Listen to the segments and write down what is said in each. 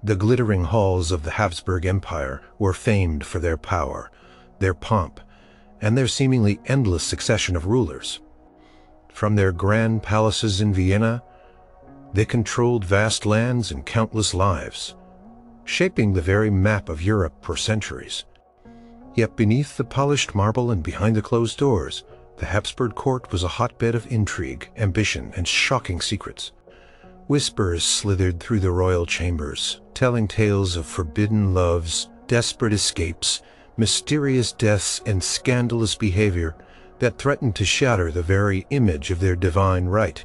The glittering halls of the Habsburg Empire were famed for their power, their pomp, and their seemingly endless succession of rulers. From their grand palaces in Vienna, they controlled vast lands and countless lives, shaping the very map of Europe for centuries. Yet beneath the polished marble and behind the closed doors, the Habsburg court was a hotbed of intrigue, ambition, and shocking secrets. Whispers slithered through the royal chambers, telling tales of forbidden loves, desperate escapes, mysterious deaths, and scandalous behavior that threatened to shatter the very image of their divine right.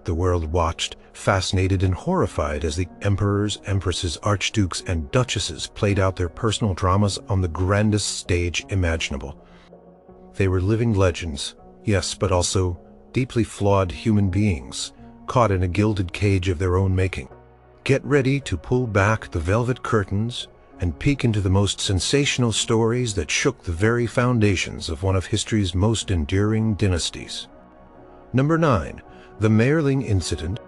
The world watched, fascinated and horrified, as the emperors, empresses, archdukes, and duchesses played out their personal dramas on the grandest stage imaginable. They were living legends, yes, but also deeply flawed human beings, caught in a gilded cage of their own making. Get ready to pull back the velvet curtains and peek into the most sensational stories that shook the very foundations of one of history's most enduring dynasties. Number 9. The Mayerling Incident.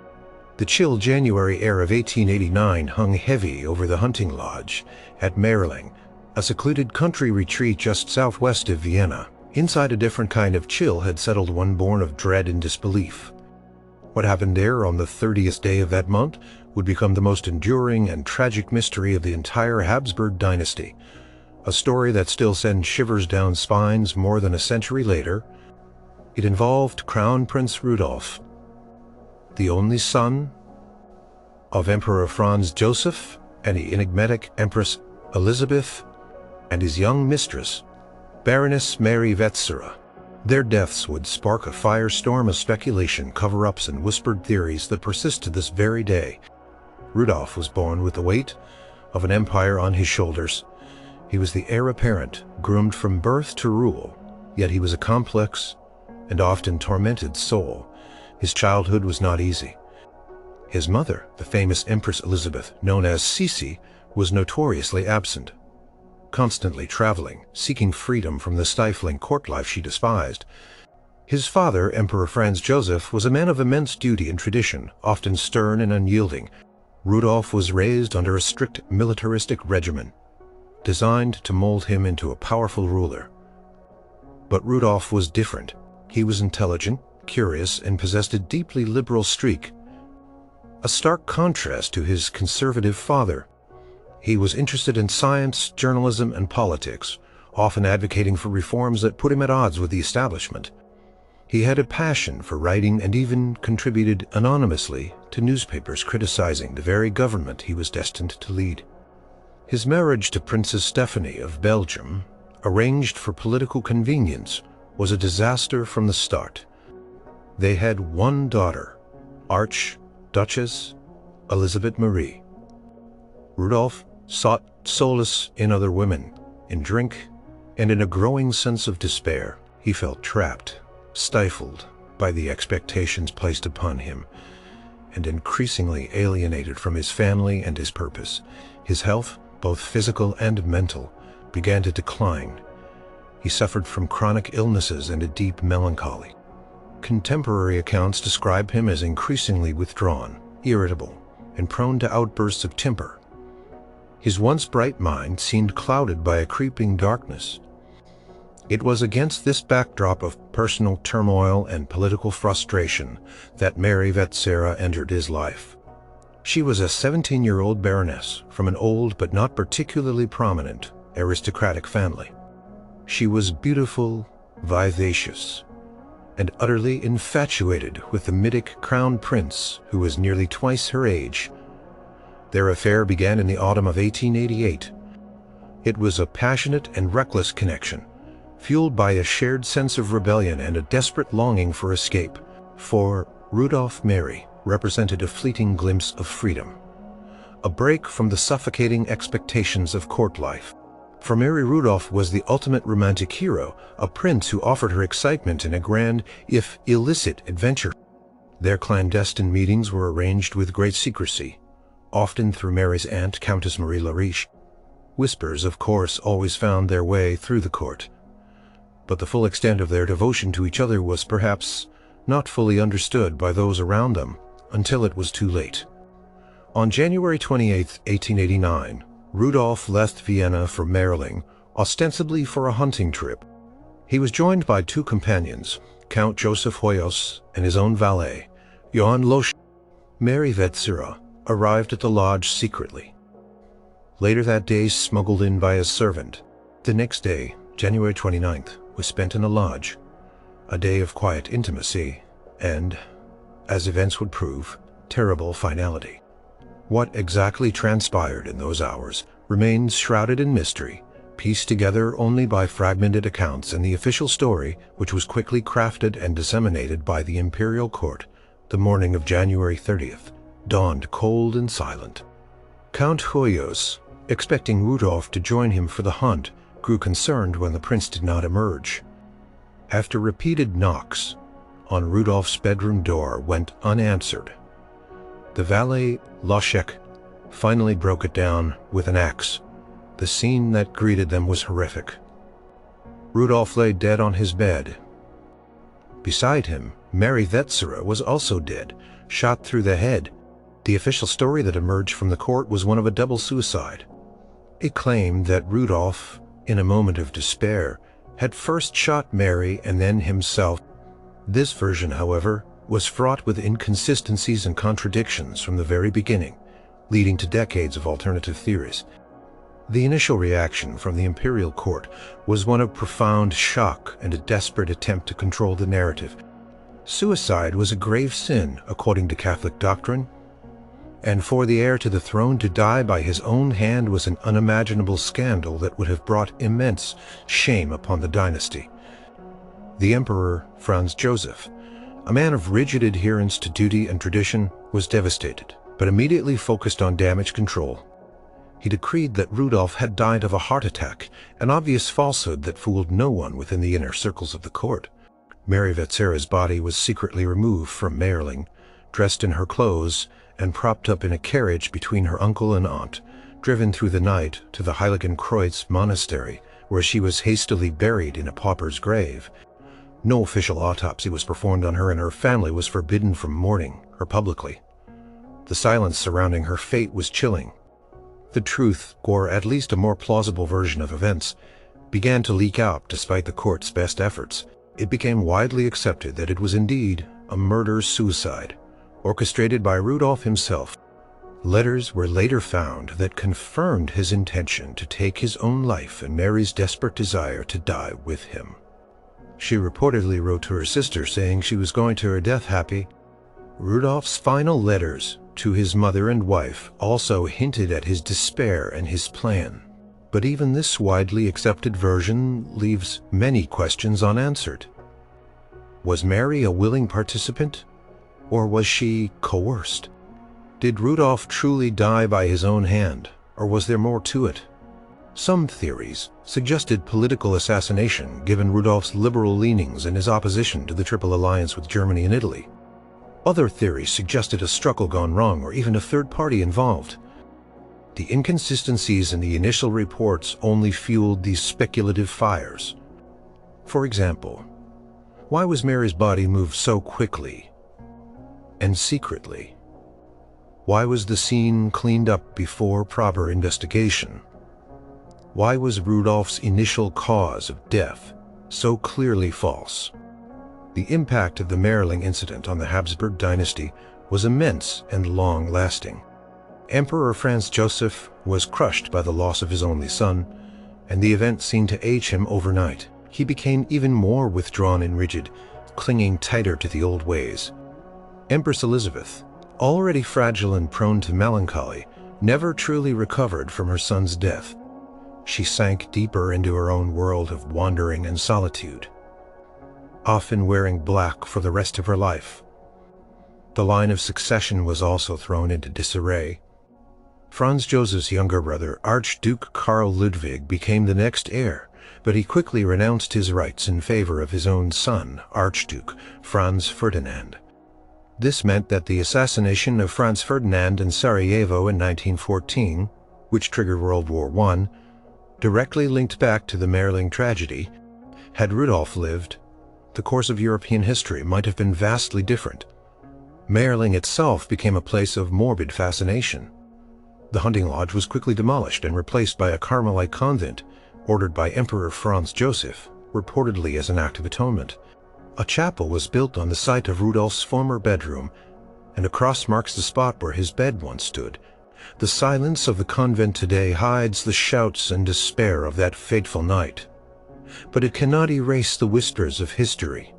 The chill January air of 1889 hung heavy over the hunting lodge at Mayerling, a secluded country retreat just southwest of Vienna. Inside, a different kind of chill had settled, one born of dread and disbelief. What happened there on the 30th day of that month would become the most enduring and tragic mystery of the entire Habsburg dynasty, a story that still sends shivers down spines more than a century later. It involved Crown Prince Rudolf, the only son of Emperor Franz Joseph and the enigmatic Empress Elizabeth, and his young mistress, Baroness Mary Vetsera. Their deaths would spark a firestorm of speculation, cover-ups, and whispered theories that persist to this very day. Rudolf was born with the weight of an empire on his shoulders. He was the heir apparent, groomed from birth to rule, yet he was a complex and often tormented soul. His childhood was not easy. His mother, the famous Empress Elizabeth, known as Sisi, was notoriously absent, constantly traveling, seeking freedom from the stifling court life she despised. His father, Emperor Franz Joseph, was a man of immense duty and tradition, often stern and unyielding. Rudolf was raised under a strict militaristic regimen, designed to mold him into a powerful ruler. But Rudolf was different. He was intelligent, curious, and possessed a deeply liberal streak, a stark contrast to his conservative father. He was interested in science, journalism, and politics, often advocating for reforms that put him at odds with the establishment. He had a passion for writing and even contributed anonymously to newspapers criticizing the very government he was destined to lead. His marriage to Princess Stephanie of Belgium, arranged for political convenience, was a disaster from the start. They had one daughter, Archduchess Elizabeth Marie. Rudolf sought solace in other women, in drink, and in a growing sense of despair. He felt trapped, stifled by the expectations placed upon him, and increasingly alienated from his family and his purpose. His health, both physical and mental, began to decline. He suffered from chronic illnesses and a deep melancholy. Contemporary accounts describe him as increasingly withdrawn, irritable, and prone to outbursts of temper. His once bright mind seemed clouded by a creeping darkness. It was against this backdrop of personal turmoil and political frustration that Mary Vetsera entered his life. She was a 17-year-old baroness from an old but not particularly prominent aristocratic family. She was beautiful, vivacious, and utterly infatuated with the mythic crown prince, who was nearly twice her age. Their affair began in the autumn of 1888. It was a passionate and reckless connection, fueled by a shared sense of rebellion and a desperate longing for escape. For Rudolf, Mary represented a fleeting glimpse of freedom, a break from the suffocating expectations of court life. For Mary, Rudolf was the ultimate romantic hero, a prince who offered her excitement in a grand, if illicit, adventure. Their clandestine meetings were arranged with great secrecy, often through Mary's aunt, Countess Marie Lariche. Whispers, of course, always found their way through the court, but the full extent of their devotion to each other was perhaps not fully understood by those around them until it was too late. On January 28, 1889, Rudolf left Vienna for Mayerling, ostensibly for a hunting trip. He was joined by two companions, Count Joseph Hoyos and his own valet, Johann Losch. Mary Vetsera arrived at the lodge secretly. Later that day, smuggled in by a servant. The next day, January 29th, was spent in a lodge, a day of quiet intimacy and, as events would prove, terrible finality. What exactly transpired in those hours remains shrouded in mystery, pieced together only by fragmented accounts, and the official story, which was quickly crafted and disseminated by the imperial court the morning of January 30th, dawned cold and silent. Count Hoyos, expecting Rudolf to join him for the hunt, grew concerned when the prince did not emerge. After repeated knocks on Rudolf's bedroom door went unanswered, the valet Loschek finally broke it down with an axe. The scene that greeted them was horrific. Rudolf lay dead on his bed. Beside him, Mary Vetsera was also dead, shot through the head. The official story that emerged from the court was one of a double suicide. It claimed that Rudolf, in a moment of despair, had first shot Mary and then himself. This version, however, was fraught with inconsistencies and contradictions from the very beginning, leading to decades of alternative theories. The initial reaction from the imperial court was one of profound shock and a desperate attempt to control the narrative. Suicide was a grave sin, according to Catholic doctrine, and for the heir to the throne to die by his own hand was an unimaginable scandal that would have brought immense shame upon the dynasty. The Emperor Franz Joseph, a man of rigid adherence to duty and tradition, was devastated, but immediately focused on damage control. He decreed that Rudolf had died of a heart attack, an obvious falsehood that fooled no one within the inner circles of the court. Mary Vetsera's body was secretly removed from Mayerling, dressed in her clothes, and propped up in a carriage between her uncle and aunt, driven through the night to the Heiligenkreuz monastery, where she was hastily buried in a pauper's grave. No official autopsy was performed on her, and her family was forbidden from mourning her publicly. The silence surrounding her fate was chilling. The truth, or at least a more plausible version of events, began to leak out despite the court's best efforts. It became widely accepted that it was indeed a murder-suicide, orchestrated by Rudolf himself. Letters were later found that confirmed his intention to take his own life and Mary's desperate desire to die with him. She reportedly wrote to her sister saying she was going to her death happy. Rudolf's final letters to his mother and wife also hinted at his despair and his plan. But even this widely accepted version leaves many questions unanswered. Was Mary a willing participant, or was she coerced? Did Rudolf truly die by his own hand, or was there more to it? Some theories suggested political assassination given Rudolf's liberal leanings and his opposition to the Triple Alliance with Germany and Italy. Other theories suggested a struggle gone wrong or even a third party involved. The inconsistencies in the initial reports only fueled these speculative fires. For example, why was Mary's body moved so quickly and secretly? Why was the scene cleaned up before proper investigation? Why was Rudolf's initial cause of death so clearly false? The impact of the Mayerling incident on the Habsburg dynasty was immense and long-lasting. Emperor Franz Joseph was crushed by the loss of his only son, and the event seemed to age him overnight. He became even more withdrawn and rigid, clinging tighter to the old ways. Empress Elizabeth, already fragile and prone to melancholy, never truly recovered from her son's death. She sank deeper into her own world of wandering and solitude, often wearing black for the rest of her life. The line of succession was also thrown into disarray. Franz Joseph's younger brother, Archduke Karl Ludwig, became the next heir, but he quickly renounced his rights in favor of his own son, Archduke Franz Ferdinand. This meant that the assassination of Franz Ferdinand in Sarajevo in 1914, which triggered World War I, directly linked back to the Mayerling tragedy. Had Rudolf lived, the course of European history might have been vastly different. Mayerling itself became a place of morbid fascination. The hunting lodge was quickly demolished and replaced by a Carmelite convent, ordered by Emperor Franz Joseph, reportedly as an act of atonement. A chapel was built on the site of Rudolf's former bedroom, and a cross marks the spot where his bed once stood. The silence of the convent today hides the shouts and despair of that fateful night. But it cannot erase the whispers of history.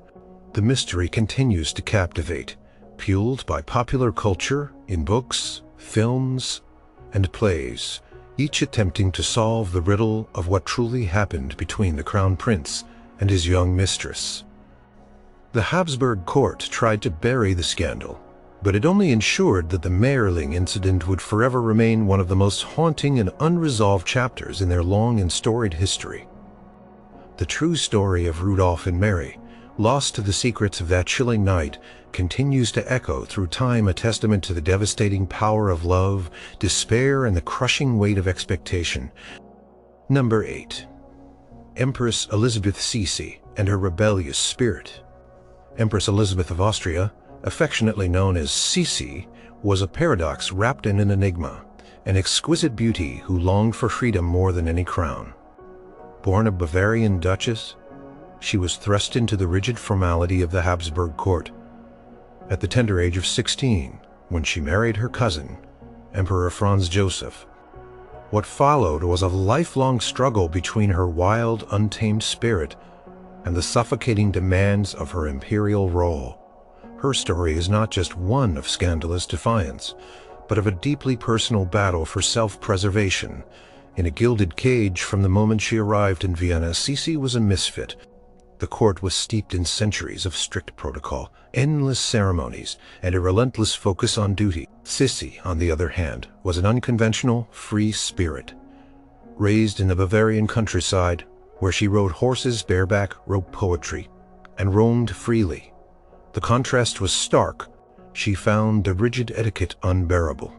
The mystery continues to captivate, fueled by popular culture in books, films, and plays, each attempting to solve the riddle of what truly happened between the Crown Prince and his young mistress. The Habsburg court tried to bury the scandal, but it only ensured that the Mayerling incident would forever remain one of the most haunting and unresolved chapters in their long and storied history. The true story of Rudolf and Mary, lost to the secrets of that chilling night, continues to echo through time, a testament to the devastating power of love, despair, and the crushing weight of expectation. Number 8. Empress Elizabeth Sisi and her rebellious spirit. Empress Elizabeth of Austria, affectionately known as Sisi, was a paradox wrapped in an enigma, an exquisite beauty who longed for freedom more than any crown. Born a Bavarian duchess, she was thrust into the rigid formality of the Habsburg court. At the tender age of 16, when she married her cousin, Emperor Franz Joseph. What followed was a lifelong struggle between her wild, untamed spirit and the suffocating demands of her imperial role. Her story is not just one of scandalous defiance, but of a deeply personal battle for self-preservation. In a gilded cage from the moment she arrived in Vienna, Sisi was a misfit. The court was steeped in centuries of strict protocol, endless ceremonies, and a relentless focus on duty. Sisi, on the other hand, was an unconventional, free spirit. Raised in the Bavarian countryside, where she rode horses bareback, wrote poetry, and roamed freely. The contrast was stark. She found the rigid etiquette unbearable,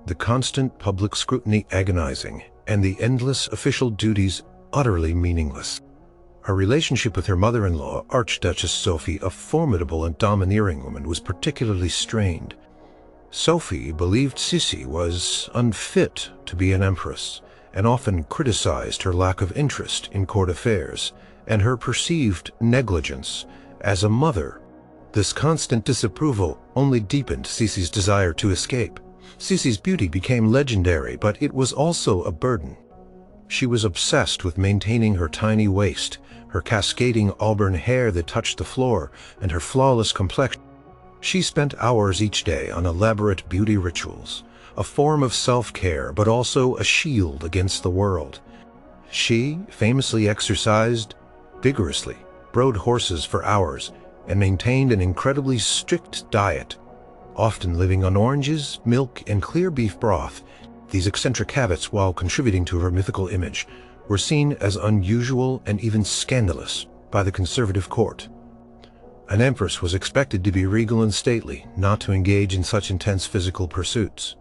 the constant public scrutiny agonizing, and the endless official duties utterly meaningless. Her relationship with her mother-in-law, Archduchess Sophie, a formidable and domineering woman, was particularly strained. Sophie believed Sisi was unfit to be an empress, and often criticized her lack of interest in court affairs and her perceived negligence as a mother. This constant disapproval only deepened Sisi's desire to escape. Sisi's beauty became legendary, but it was also a burden. She was obsessed with maintaining her tiny waist, her cascading auburn hair that touched the floor, and her flawless complexion. She spent hours each day on elaborate beauty rituals, a form of self-care, but also a shield against the world. She famously exercised vigorously, rode horses for hours, and maintained an incredibly strict diet, often living on oranges, milk, and clear beef broth. These eccentric habits, while contributing to her mythical image, were seen as unusual and even scandalous by the conservative court. An empress was expected to be regal and stately, not to engage in such intense physical pursuits.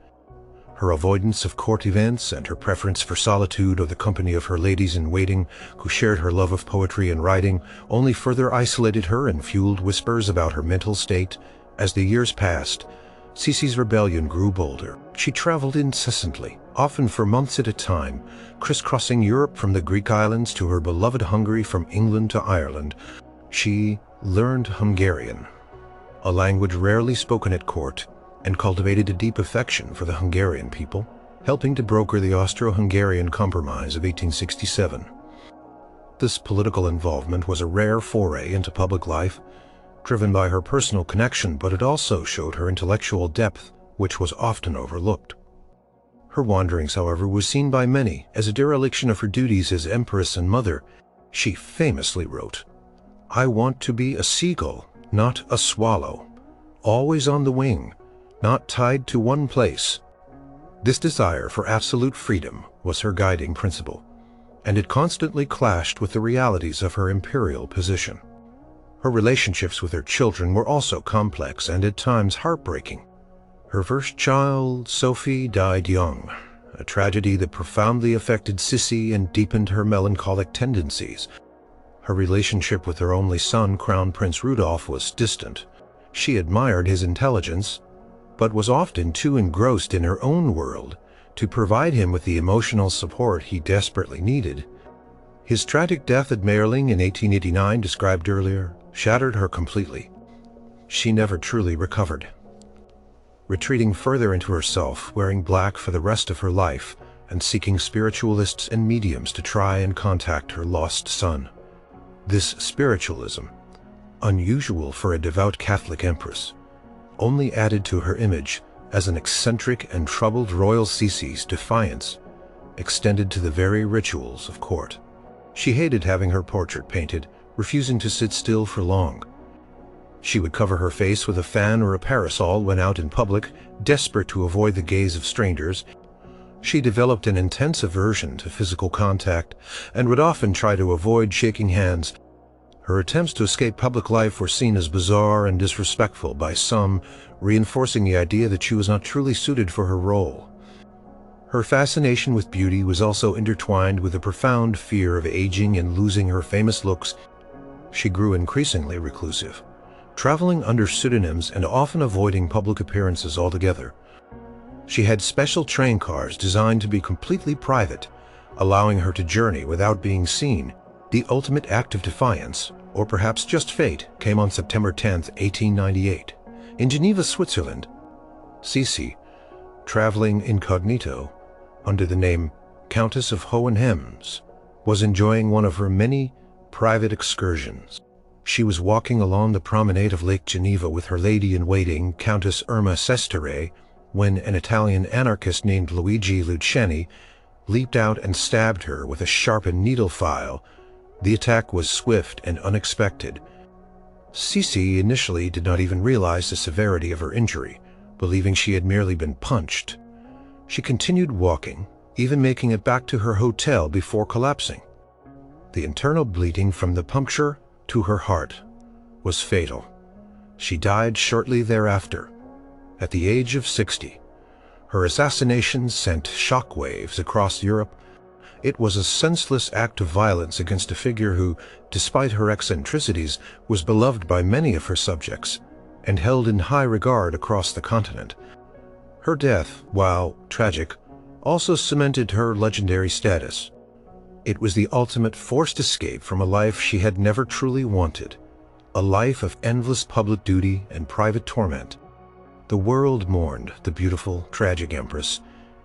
Her avoidance of court events and her preference for solitude or the company of her ladies-in-waiting who shared her love of poetry and writing only further isolated her and fueled whispers about her mental state. As the years passed, Sisi's rebellion grew bolder. She traveled incessantly, often for months at a time, crisscrossing Europe from the Greek islands to her beloved Hungary, from England to Ireland. She learned Hungarian, a language rarely spoken at court, and cultivated a deep affection for the Hungarian people, helping to broker the Austro-Hungarian Compromise of 1867. This political involvement was a rare foray into public life, driven by her personal connection, but it also showed her intellectual depth, which was often overlooked. Her wanderings, however, were seen by many as a dereliction of her duties as empress and mother. She famously wrote, "I want to be a seagull, not a swallow, always on the wing, not tied to one place." This desire for absolute freedom was her guiding principle, and it constantly clashed with the realities of her imperial position. Her relationships with her children were also complex and at times heartbreaking. Her first child, Sophie, died young, a tragedy that profoundly affected Sisi and deepened her melancholic tendencies. Her relationship with her only son, Crown Prince Rudolf, was distant, She admired his intelligence, but was often too engrossed in her own world to provide him with the emotional support he desperately needed. His tragic death at Mayerling in 1889, described earlier, shattered her completely. She never truly recovered. Retreating further into herself, wearing black for the rest of her life, and seeking spiritualists and mediums to try and contact her lost son. This spiritualism, unusual for a devout Catholic empress, only added to her image as an eccentric and troubled royal Sisi's defiance extended to the very rituals of court. She hated having her portrait painted, refusing to sit still for long. She would cover her face with a fan or a parasol when out in public, desperate to avoid the gaze of strangers. She developed an intense aversion to physical contact and would often try to avoid shaking hands. Her attempts to escape public life were seen as bizarre and disrespectful by some, reinforcing the idea that she was not truly suited for her role. Her fascination with beauty was also intertwined with a profound fear of aging and losing her famous looks. She grew increasingly reclusive, traveling under pseudonyms and often avoiding public appearances altogether. She had special train cars designed to be completely private, allowing her to journey without being seen. The ultimate act of defiance, or perhaps just fate, came on September 10, 1898. In Geneva, Switzerland, Sisi, traveling incognito under the name Countess of Hohenhems, was enjoying one of her many private excursions. She was walking along the promenade of Lake Geneva with her lady-in-waiting, Countess Irma Sestere, when an Italian anarchist named Luigi Luciani leaped out and stabbed her with a sharpened needle file. The attack was swift and unexpected. Sisi initially did not even realize the severity of her injury, believing she had merely been punched. She continued walking, even making it back to her hotel before collapsing. The internal bleeding from the puncture to her heart was fatal. She died shortly thereafter, at the age of 60. Her assassination sent shockwaves across Europe. It was a senseless act of violence against a figure who, despite her eccentricities, was beloved by many of her subjects and held in high regard across the continent. Her death, while tragic, also cemented her legendary status. It was the ultimate forced escape from a life she had never truly wanted, a life of endless public duty and private torment. The world mourned the beautiful, tragic empress,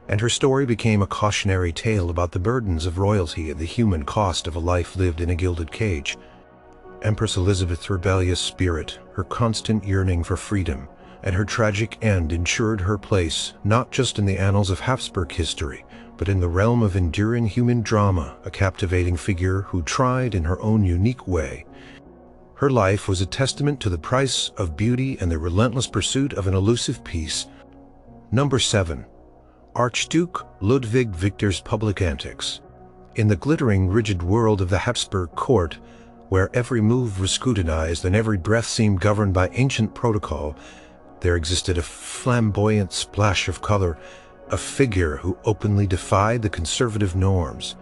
and her story became a cautionary tale about the burdens of royalty and the human cost of a life lived in a gilded cage. Empress Elizabeth's rebellious spirit, her constant yearning for freedom, and her tragic end ensured her place not just in the annals of Habsburg history, but in the realm of enduring human drama, a captivating figure who tried in her own unique way. Her life was a testament to the price of beauty and the relentless pursuit of an elusive peace. Number 7. Archduke Ludwig Victor's public antics. In the glittering, rigid world of the Habsburg court, where every move was scrutinized and every breath seemed governed by ancient protocol, there existed a flamboyant splash of color, a figure who openly defied the conservative norms.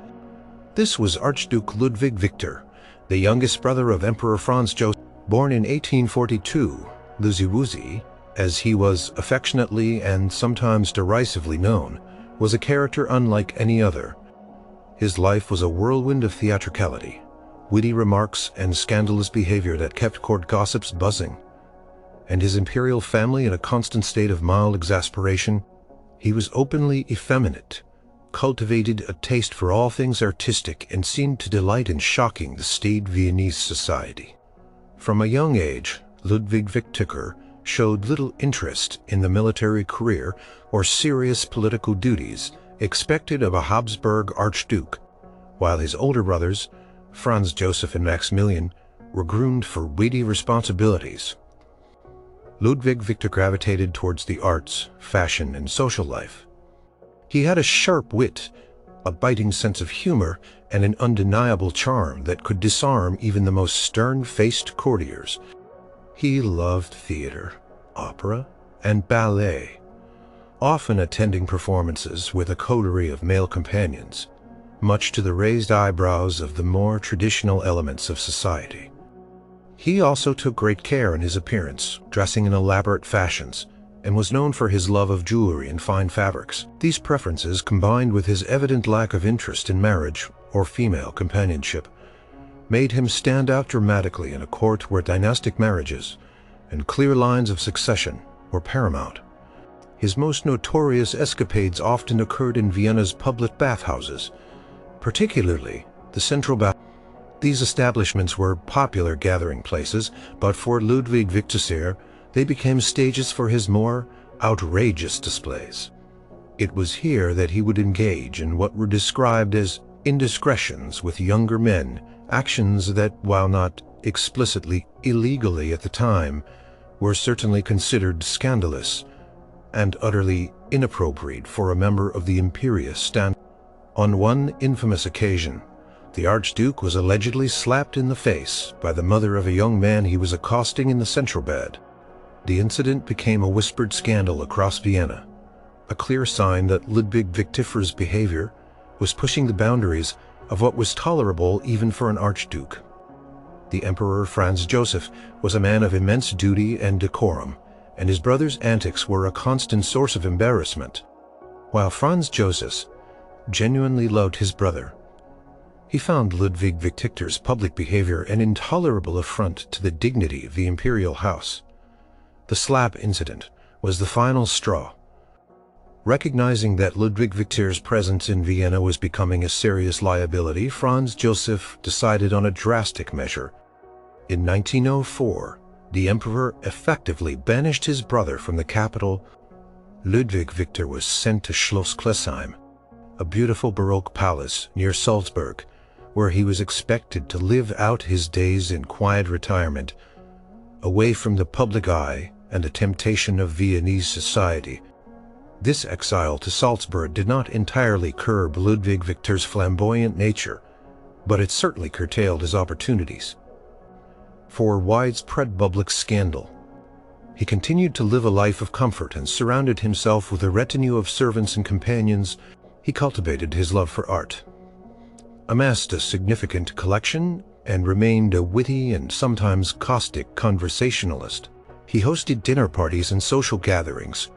This was Archduke Ludwig Victor, the youngest brother of Emperor Franz Joseph. Born in 1842, Luziwuzi, as he was affectionately and sometimes derisively known, was a character unlike any other. His life was a whirlwind of theatricality, witty remarks and scandalous behavior that kept court gossips buzzing, and his imperial family in a constant state of mild exasperation. He was openly effeminate, cultivated a taste for all things artistic, and seemed to delight in shocking the staid Viennese society. From a young age, Ludwig Victor showed little interest in the military career or serious political duties expected of a Habsburg archduke, while his older brothers, Franz Joseph and Maximilian, were groomed for weighty responsibilities. Ludwig Victor gravitated towards the arts, fashion, and social life. He had a sharp wit, a biting sense of humor, and an undeniable charm that could disarm even the most stern-faced courtiers. He loved theater, opera, and ballet, often attending performances with a coterie of male companions, much to the raised eyebrows of the more traditional elements of society. He also took great care in his appearance, dressing in elaborate fashions, and was known for his love of jewelry and fine fabrics. These preferences, combined with his evident lack of interest in marriage or female companionship, made him stand out dramatically in a court where dynastic marriages and clear lines of succession were paramount. His most notorious escapades often occurred in Vienna's public bathhouses, particularly the Central Bath. These establishments were popular gathering places, but for Ludwig Vetsera, they became stages for his more outrageous displays. It was here that he would engage in what were described as indiscretions with younger men, actions that, while not explicitly illegally at the time, were certainly considered scandalous and utterly inappropriate for a member of the imperious stand. On one infamous occasion, the Archduke was allegedly slapped in the face by the mother of a young man he was accosting in the central bed. The incident became a whispered scandal across Vienna, a clear sign that Ludwig Victifera's behavior was pushing the boundaries of what was tolerable even for an archduke. The Emperor Franz Joseph was a man of immense duty and decorum, and his brother's antics were a constant source of embarrassment. While Franz Joseph genuinely loved his brother, he found Ludwig Victor's public behavior an intolerable affront to the dignity of the imperial house. The slap incident was the final straw. Recognizing that Ludwig Victor's presence in Vienna was becoming a serious liability, Franz Joseph decided on a drastic measure. In 1904, the emperor effectively banished his brother from the capital. Ludwig Victor was sent to Schloss Klesheim, a beautiful Baroque palace near Salzburg, where he was expected to live out his days in quiet retirement, away from the public eye and the temptation of Viennese society. This exile to Salzburg did not entirely curb Ludwig Victor's flamboyant nature, but it certainly curtailed his opportunities for widespread public scandal. He continued to live a life of comfort and surrounded himself with a retinue of servants and companions. He cultivated his love for art, amassed a significant collection, and remained a witty and sometimes caustic conversationalist. He hosted dinner parties and social gatherings,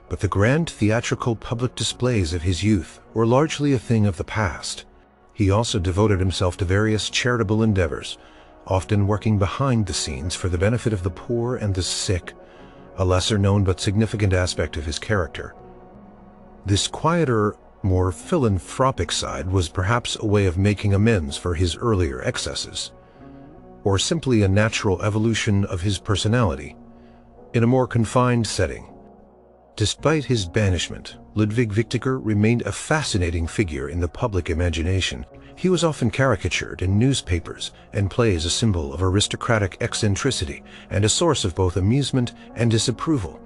but the grand theatrical public displays of his youth were largely a thing of the past. He also devoted himself to various charitable endeavors, often working behind the scenes for the benefit of the poor and the sick, a lesser-known but significant aspect of his character. This quieter, more philanthropic side was perhaps a way of making amends for his earlier excesses, or simply a natural evolution of his personality in a more confined setting. Despite his banishment, Ludwig Victor remained a fascinating figure in the public imagination. He was often caricatured in newspapers and plays a symbol of aristocratic eccentricity and a source of both amusement and disapproval.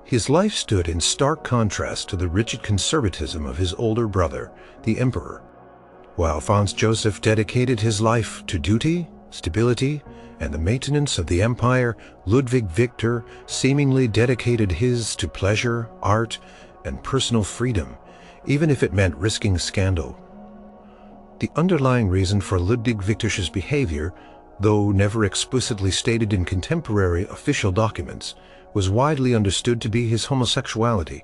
His life stood in stark contrast to the rigid conservatism of his older brother, the Emperor. While Franz Joseph dedicated his life to duty, stability, and the maintenance of the empire, Ludwig Victor seemingly dedicated his to pleasure, art, and personal freedom, even if it meant risking scandal. The underlying reason for Ludwig Victor's behavior, though never explicitly stated in contemporary official documents, was widely understood to be his homosexuality.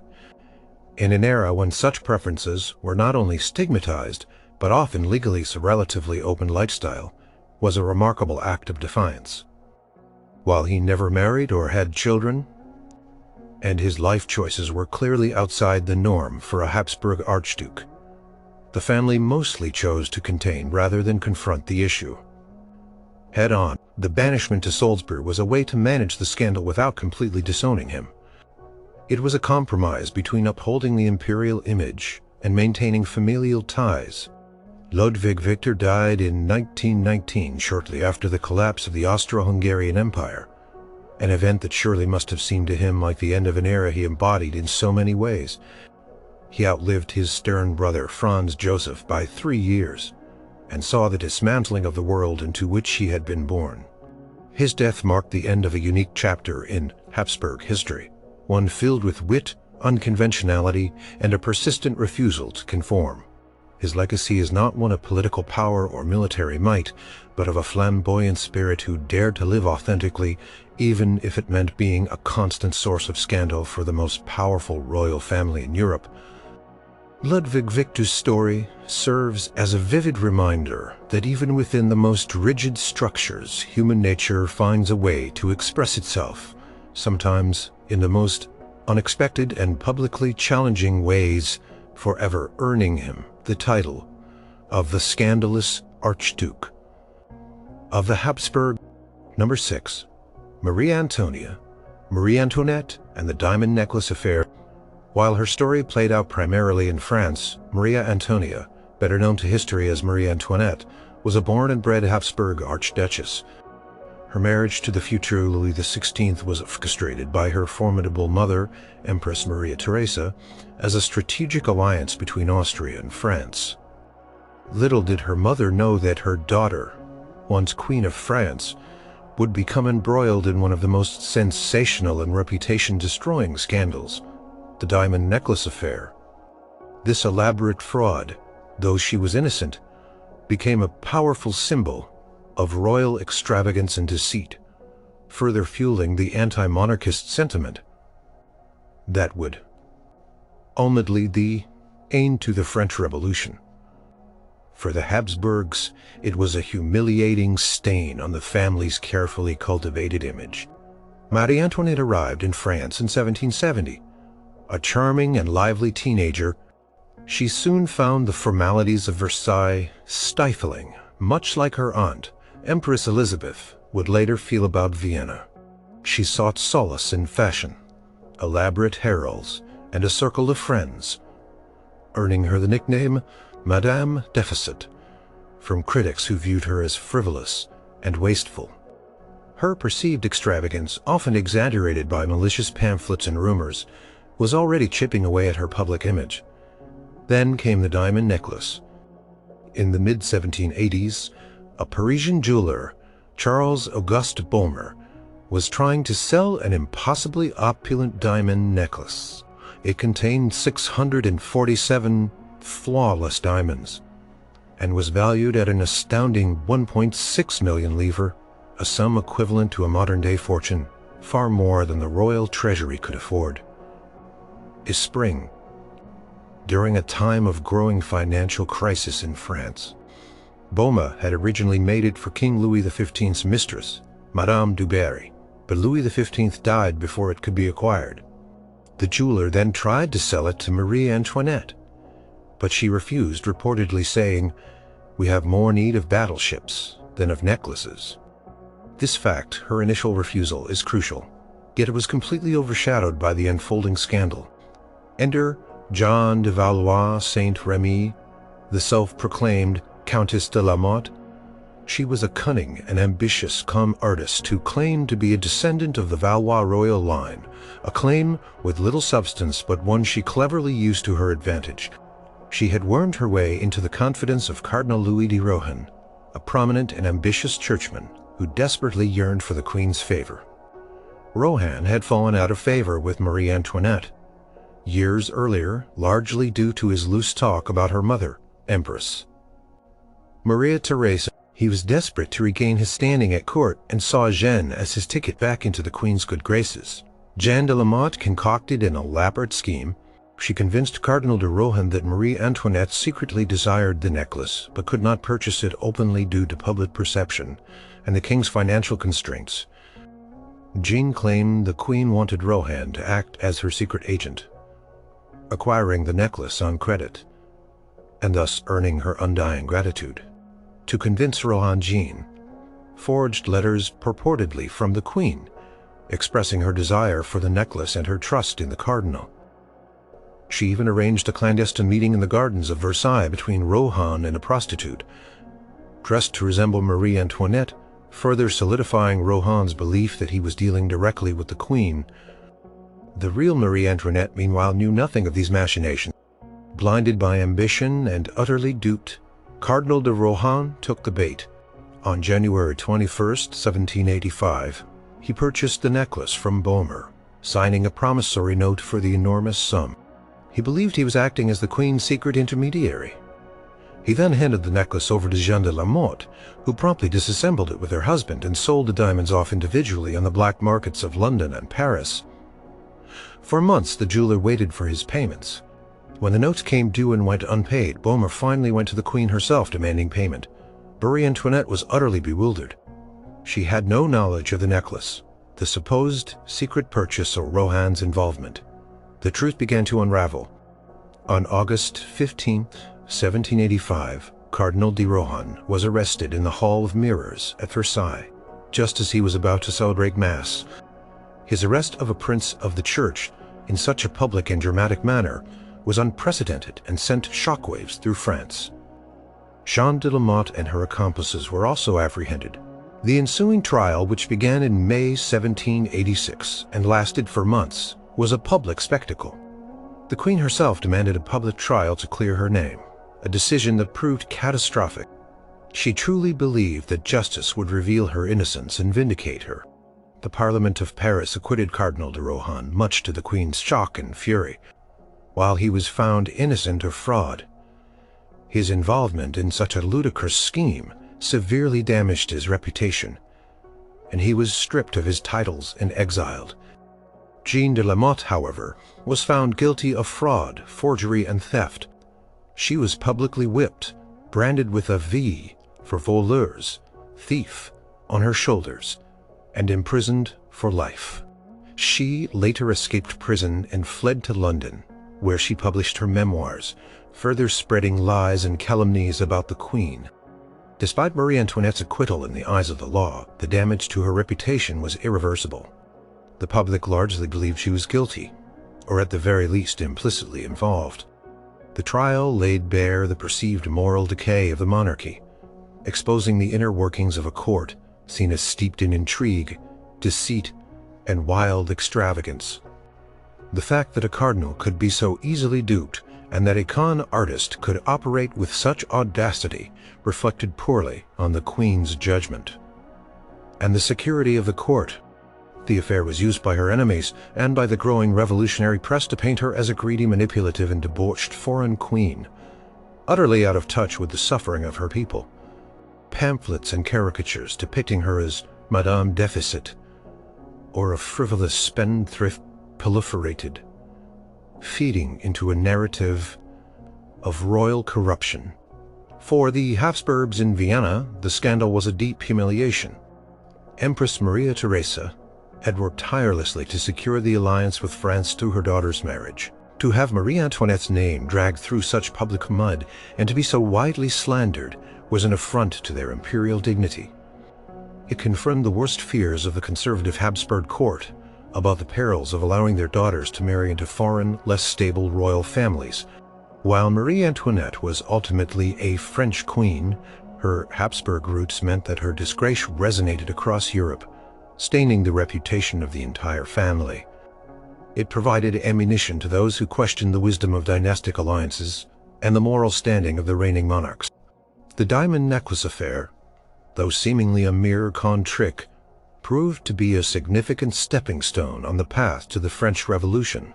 In an era when such preferences were not only stigmatized, but often legally a relatively open lifestyle, was a remarkable act of defiance. While he never married or had children, and his life choices were clearly outside the norm for a Habsburg archduke, the family mostly chose to contain rather than confront the issue head-on. The banishment to Salzburg was a way to manage the scandal without completely disowning him. It was a compromise between upholding the imperial image and maintaining familial ties. Ludwig Victor died in 1919, shortly after the collapse of the Austro-Hungarian Empire, an event that surely must have seemed to him like the end of an era he embodied in so many ways. He outlived his stern brother Franz Joseph by 3 years, and saw the dismantling of the world into which he had been born. His death marked the end of a unique chapter in Habsburg history, one filled with wit, unconventionality, and a persistent refusal to conform. His legacy is not one of political power or military might, but of a flamboyant spirit who dared to live authentically, even if it meant being a constant source of scandal for the most powerful royal family in Europe. Ludwig Victor's story serves as a vivid reminder that even within the most rigid structures, human nature finds a way to express itself, sometimes in the most unexpected and publicly challenging ways, forever earning him the title of the scandalous Archduke of the Habsburg. Number 6. Marie Antoinette and the Diamond Necklace Affair. While her story played out primarily in France, Maria Antonia, better known to history as Marie Antoinette, was a born and bred Habsburg archduchess. Her marriage to the future Louis XVI was orchestrated by her formidable mother, Empress Maria Theresa, as a strategic alliance between Austria and France. Little did her mother know that her daughter, once Queen of France, would become embroiled in one of the most sensational and reputation-destroying scandals, the Diamond Necklace Affair. This elaborate fraud, though she was innocent, became a powerful symbol of royal extravagance and deceit, further fueling the anti-monarchist sentiment that would ultimately lead the end to the French Revolution. For the Habsburgs, it was a humiliating stain on the family's carefully cultivated image. Marie Antoinette arrived in France in 1770. A charming and lively teenager, she soon found the formalities of Versailles stifling, much like her aunt, Empress Elizabeth, would later feel about Vienna. She sought solace in fashion, elaborate heralds, and a circle of friends, earning her the nickname Madame Deficit from critics who viewed her as frivolous and wasteful. Her perceived extravagance, often exaggerated by malicious pamphlets and rumors, was already chipping away at her public image. Then came the diamond necklace. In the mid-1780s, a Parisian jeweler, Charles Auguste Baumer, was trying to sell an impossibly opulent diamond necklace. It contained 647 flawless diamonds and was valued at an astounding 1.6 million livres, a sum equivalent to a modern-day fortune, far more than the royal treasury could afford. Is spring. During a time of growing financial crisis in France, Baume had originally made it for King Louis XV's mistress, Madame du Barry, but Louis XV died before it could be acquired. The jeweler then tried to sell it to Marie Antoinette, but she refused, reportedly saying, "We have more need of battleships than of necklaces." This fact, her initial refusal, is crucial, yet it was completely overshadowed by the unfolding scandal. Enter Jeanne de Valois Saint-Remy, the self-proclaimed Countess de la Motte. She was a cunning and ambitious con artist who claimed to be a descendant of the Valois royal line, a claim with little substance but one she cleverly used to her advantage. She had wormed her way into the confidence of Cardinal Louis de Rohan, a prominent and ambitious churchman who desperately yearned for the Queen's favor. Rohan had fallen out of favor with Marie Antoinette years earlier, largely due to his loose talk about her mother, Empress Maria Theresa. He was desperate to regain his standing at court and saw Jeanne as his ticket back into the Queen's good graces. Jeanne de la Motte concocted an elaborate scheme. She convinced Cardinal de Rohan that Marie Antoinette secretly desired the necklace but could not purchase it openly due to public perception and the king's financial constraints. Jeanne claimed the Queen wanted Rohan to act as her secret agent, acquiring the necklace on credit, and thus earning her undying gratitude. To convince Rohan, Jeanne forged letters purportedly from the Queen, expressing her desire for the necklace and her trust in the Cardinal. She even arranged a clandestine meeting in the gardens of Versailles between Rohan and a prostitute, dressed to resemble Marie Antoinette, further solidifying Rohan's belief that he was dealing directly with the Queen. The real Marie Antoinette, meanwhile, knew nothing of these machinations. Blinded by ambition and utterly duped, Cardinal de Rohan took the bait. On January 21st, 1785, he purchased the necklace from Baumer, signing a promissory note for the enormous sum. He believed he was acting as the Queen's secret intermediary. He then handed the necklace over to Jeanne de la Motte, who promptly disassembled it with her husband and sold the diamonds off individually on the black markets of London and Paris. For months, the jeweler waited for his payments. When the notes came due and went unpaid, Boehmer finally went to the Queen herself demanding payment. Marie Antoinette was utterly bewildered. She had no knowledge of the necklace, the supposed secret purchase, or Rohan's involvement. The truth began to unravel. On August 15, 1785, Cardinal de Rohan was arrested in the Hall of Mirrors at Versailles, just as he was about to celebrate Mass. His arrest of a prince of the Church in such a public and dramatic manner was unprecedented and sent shockwaves through France. Jeanne de la Motte and her accomplices were also apprehended. The ensuing trial, which began in May 1786 and lasted for months, was a public spectacle. The Queen herself demanded a public trial to clear her name, a decision that proved catastrophic. She truly believed that justice would reveal her innocence and vindicate her. The Parliament of Paris acquitted Cardinal de Rohan, much to the Queen's shock and fury, while he was found innocent of fraud. His involvement in such a ludicrous scheme severely damaged his reputation, and he was stripped of his titles and exiled. Jeanne de la Motte, however, was found guilty of fraud, forgery, and theft. She was publicly whipped, branded with a V for voleuse, thief, on her shoulders, and imprisoned for life. She later escaped prison and fled to London, where she published her memoirs, further spreading lies and calumnies about the Queen. Despite Marie Antoinette's acquittal in the eyes of the law, the damage to her reputation was irreversible. The public largely believed she was guilty, or at the very least implicitly involved. The trial laid bare the perceived moral decay of the monarchy, exposing the inner workings of a court seen as steeped in intrigue, deceit, and wild extravagance. The fact that a cardinal could be so easily duped and that a con artist could operate with such audacity reflected poorly on the Queen's judgment and the security of the court. The affair was used by her enemies and by the growing revolutionary press to paint her as a greedy, manipulative, and debauched foreign queen, utterly out of touch with the suffering of her people. Pamphlets and caricatures depicting her as Madame Deficit or a frivolous spendthrift proliferated, feeding into a narrative of royal corruption. For the Habsburgs in Vienna, the scandal was a deep humiliation. Empress Maria Theresa had worked tirelessly to secure the alliance with France through her daughter's marriage. To have Marie Antoinette's name dragged through such public mud and to be so widely slandered was an affront to their imperial dignity. It confirmed the worst fears of the conservative Habsburg court about the perils of allowing their daughters to marry into foreign, less stable royal families. While Marie Antoinette was ultimately a French queen, her Habsburg roots meant that her disgrace resonated across Europe, staining the reputation of the entire family. It provided ammunition to those who questioned the wisdom of dynastic alliances and the moral standing of the reigning monarchs. The diamond necklace affair, though seemingly a mere con trick, proved to be a significant stepping stone on the path to the French Revolution.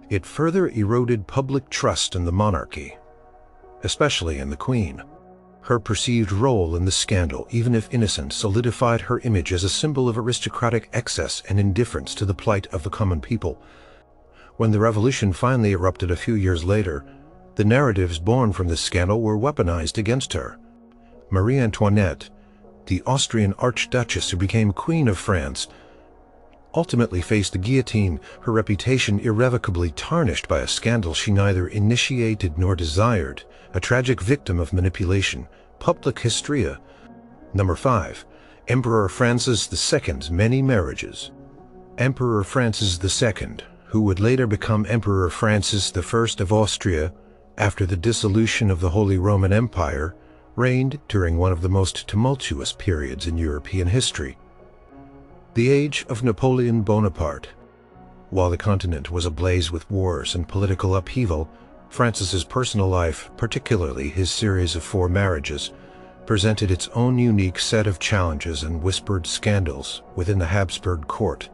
It further eroded public trust in the monarchy, especially in the Queen. Her perceived role in the scandal, even if innocent, solidified her image as a symbol of aristocratic excess and indifference to the plight of the common people. When the revolution finally erupted a few years later, the narratives born from this scandal were weaponized against her. Marie Antoinette, the Austrian Archduchess who became Queen of France, ultimately faced the guillotine, her reputation irrevocably tarnished by a scandal she neither initiated nor desired, a tragic victim of manipulation, public hysteria. Number 5. Emperor Francis II's many marriages. Emperor Francis II, who would later become Emperor Francis I of Austria after the dissolution of the Holy Roman Empire, reigned during one of the most tumultuous periods in European history, the age of Napoleon Bonaparte. While the continent was ablaze with wars and political upheaval, Francis's personal life, particularly his series of 4 marriages, presented its own unique set of challenges and whispered scandals within the Habsburg court.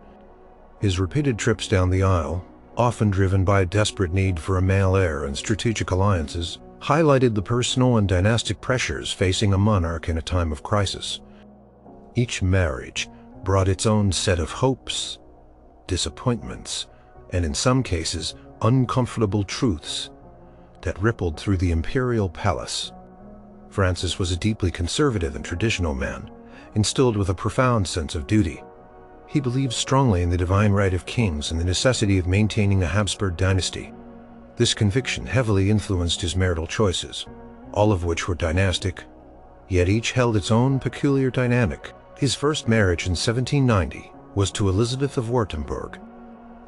His repeated trips down the aisle, often driven by a desperate need for a male heir and strategic alliances, highlighted the personal and dynastic pressures facing a monarch in a time of crisis. Each marriage brought its own set of hopes, disappointments, and in some cases, uncomfortable truths that rippled through the imperial palace. Francis was a deeply conservative and traditional man, instilled with a profound sense of duty. He believed strongly in the divine right of kings and the necessity of maintaining a Habsburg dynasty. This conviction heavily influenced his marital choices, all of which were dynastic, yet each held its own peculiar dynamic. His first marriage in 1790 was to Elizabeth of Württemberg.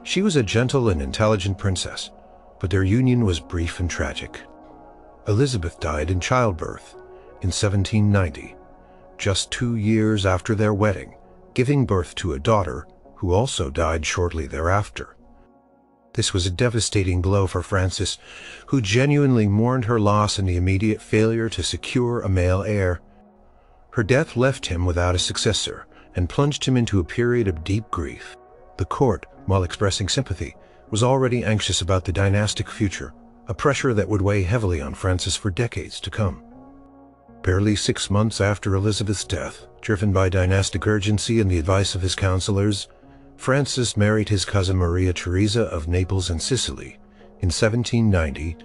She was a gentle and intelligent princess, but their union was brief and tragic. Elizabeth died in childbirth in 1790, just 2 years after their wedding, giving birth to a daughter who also died shortly thereafter. This was a devastating blow for Francis, who genuinely mourned her loss and the immediate failure to secure a male heir. Her death left him without a successor and plunged him into a period of deep grief. The court, while expressing sympathy, was already anxious about the dynastic future, a pressure that would weigh heavily on Francis for decades to come. Barely 6 months after Elizabeth's death, driven by dynastic urgency and the advice of his counselors, Francis married his cousin Maria Theresa of Naples and Sicily in 1790.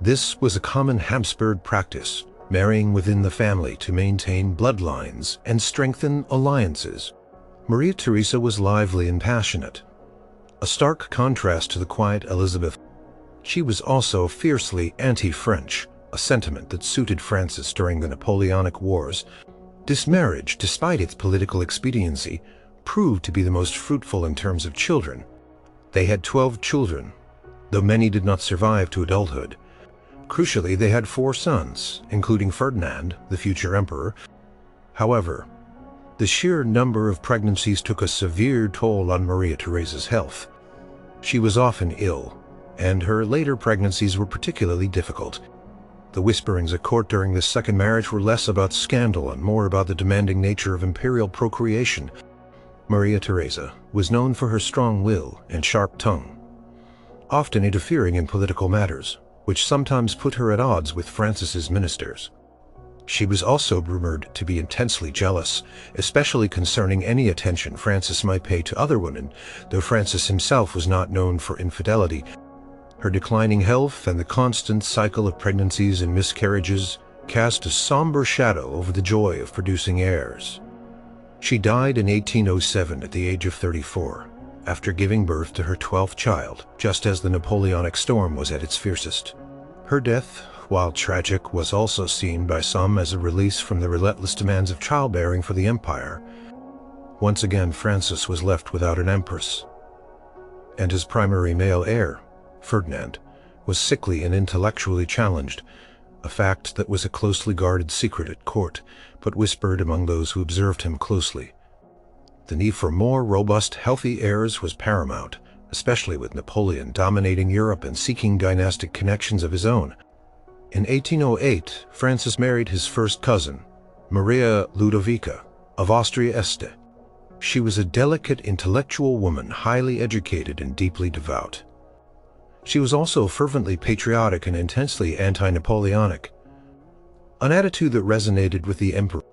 This was a common Habsburg practice, marrying within the family to maintain bloodlines and strengthen alliances. Maria Theresa was lively and passionate, a stark contrast to the quiet Elizabeth. She was also fiercely anti-French, a sentiment that suited Francis during the Napoleonic Wars. This marriage, despite its political expediency, proved to be the most fruitful in terms of children. They had 12 children, though many did not survive to adulthood. Crucially, they had 4 sons, including Ferdinand, the future emperor. However, the sheer number of pregnancies took a severe toll on Maria Theresa's health. She was often ill, and her later pregnancies were particularly difficult. The whisperings at court during this second marriage were less about scandal and more about the demanding nature of imperial procreation. Maria Theresa was known for her strong will and sharp tongue, often interfering in political matters, which sometimes put her at odds with Francis's ministers. She was also rumored to be intensely jealous, especially concerning any attention Francis might pay to other women, though Francis himself was not known for infidelity. Her declining health and the constant cycle of pregnancies and miscarriages cast a somber shadow over the joy of producing heirs. She died in 1807 at the age of 34, after giving birth to her 12th child, just as the Napoleonic storm was at its fiercest. Her death, while tragic, was also seen by some as a release from the relentless demands of childbearing for the empire. Once again, Francis was left without an empress, and his primary male heir, Ferdinand, was sickly and intellectually challenged, a fact that was a closely guarded secret at court, but whispered among those who observed him closely. The need for more robust, healthy heirs was paramount, especially with Napoleon dominating Europe and seeking dynastic connections of his own. In 1808, Francis married his first cousin, Maria Ludovica of Austria-Este. She was a delicate, intellectual woman, highly educated and deeply devout. She was also fervently patriotic and intensely anti-Napoleonic, an attitude that resonated with the emperor.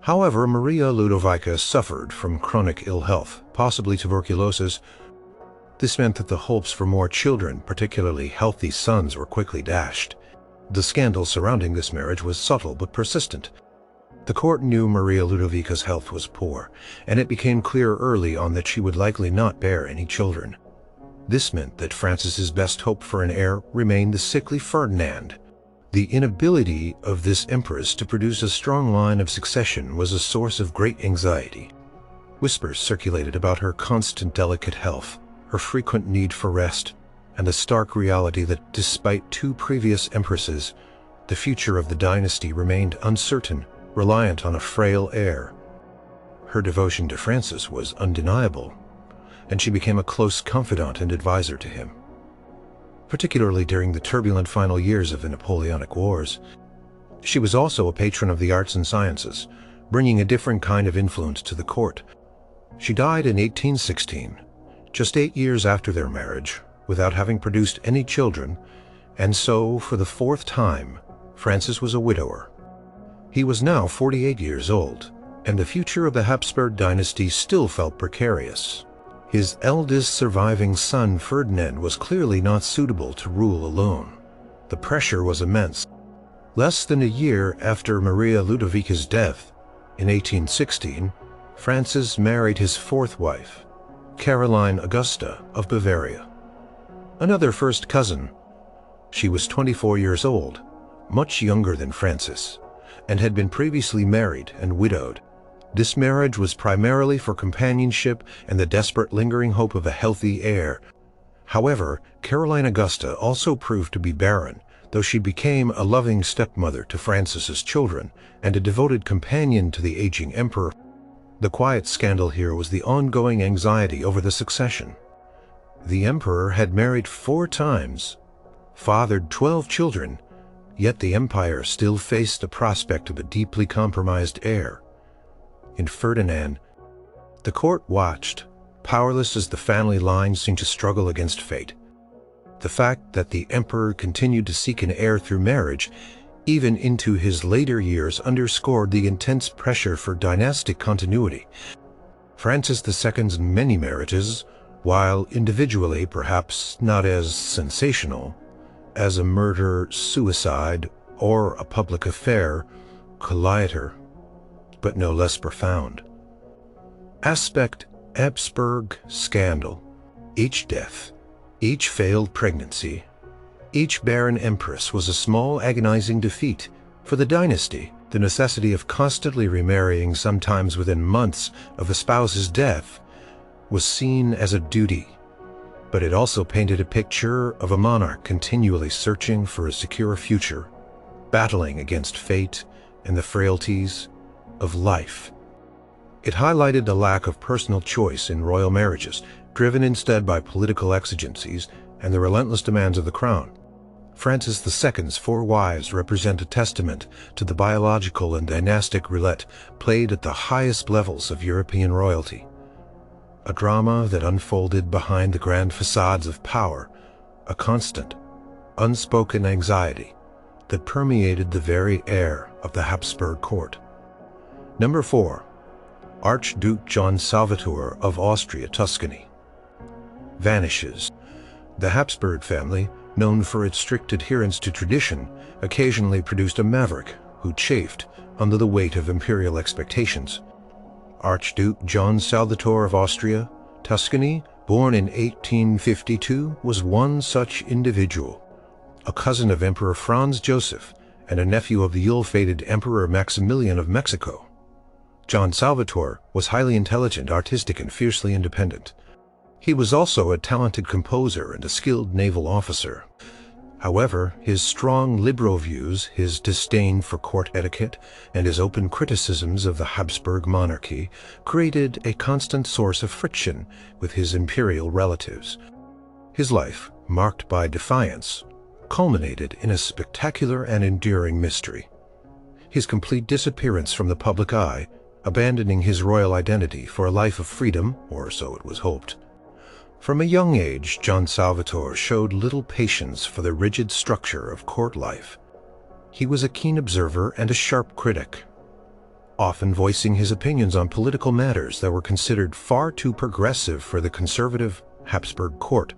However, Maria Ludovica suffered from chronic ill health, possibly tuberculosis. This meant that the hopes for more children, particularly healthy sons, were quickly dashed. The scandal surrounding this marriage was subtle but persistent. The court knew Maria Ludovica's health was poor, and it became clear early on that she would likely not bear any children. This meant that Francis's best hope for an heir remained the sickly Ferdinand. The inability of this empress to produce a strong line of succession was a source of great anxiety. Whispers circulated about her constant delicate health, her frequent need for rest, and the stark reality that despite 2 previous empresses, the future of the dynasty remained uncertain, reliant on a frail heir. Her devotion to Francis was undeniable, and she became a close confidant and advisor to him, particularly during the turbulent final years of the Napoleonic Wars. She was also a patron of the arts and sciences, bringing a different kind of influence to the court. She died in 1816, just 8 years after their marriage, without having produced any children, And so, for the fourth time, Francis was a widower. He was now 48 years old, and the future of the Habsburg dynasty still felt precarious. His eldest surviving son, Ferdinand, was clearly not suitable to rule alone. The pressure was immense. Less than a year after Maria Ludovica's death, in 1816, Francis married his fourth wife, Caroline Augusta of Bavaria. Another first cousin. She was 24 years old, much younger than Francis, and had been previously married and widowed. This marriage was primarily for companionship and the desperate lingering hope of a healthy heir. However, Caroline Augusta also proved to be barren, though she became a loving stepmother to Francis's children and a devoted companion to the aging emperor. The quiet scandal here was the ongoing anxiety over the succession. The emperor had married 4 times, fathered 12 children, yet the empire still faced the prospect of a deeply compromised heir. In Ferdinand, the court watched, powerless as the family line seemed to struggle against fate. The fact that the emperor continued to seek an heir through marriage, even into his later years, underscored the intense pressure for dynastic continuity. Francis II's many marriages, while individually perhaps not as sensational as a murder, suicide, or a public affair, collided, but no less profound. Aspect Habsburg scandal. Each death, each failed pregnancy, each barren empress was a small agonizing defeat. For the dynasty, the necessity of constantly remarrying, sometimes within months of a spouse's death, was seen as a duty. But it also painted a picture of a monarch continually searching for a secure future, battling against fate and the frailties of life. It highlighted the lack of personal choice in royal marriages, driven instead by political exigencies and the relentless demands of the crown. Francis II's 4 wives represent a testament to the biological and dynastic roulette played at the highest levels of European royalty. A drama that unfolded behind the grand facades of power, a constant, unspoken anxiety that permeated the very air of the Habsburg court. Number 4. Archduke John Salvator of Austria-Tuscany vanishes. The Habsburg family, known for its strict adherence to tradition, occasionally produced a maverick who chafed under the weight of imperial expectations. Archduke John Salvator of Austria, Tuscany, born in 1852, was one such individual. A cousin of Emperor Franz Joseph and a nephew of the ill-fated Emperor Maximilian of Mexico. John Salvator was highly intelligent, artistic, and fiercely independent. He was also a talented composer and a skilled naval officer. However, his strong liberal views, his disdain for court etiquette, and his open criticisms of the Habsburg monarchy created a constant source of friction with his imperial relatives. His life, marked by defiance, culminated in a spectacular and enduring mystery. His complete disappearance from the public eye, abandoning his royal identity for a life of freedom, or so it was hoped. From a young age, John Salvator showed little patience for the rigid structure of court life. He was a keen observer and a sharp critic, often voicing his opinions on political matters that were considered far too progressive for the conservative Habsburg court.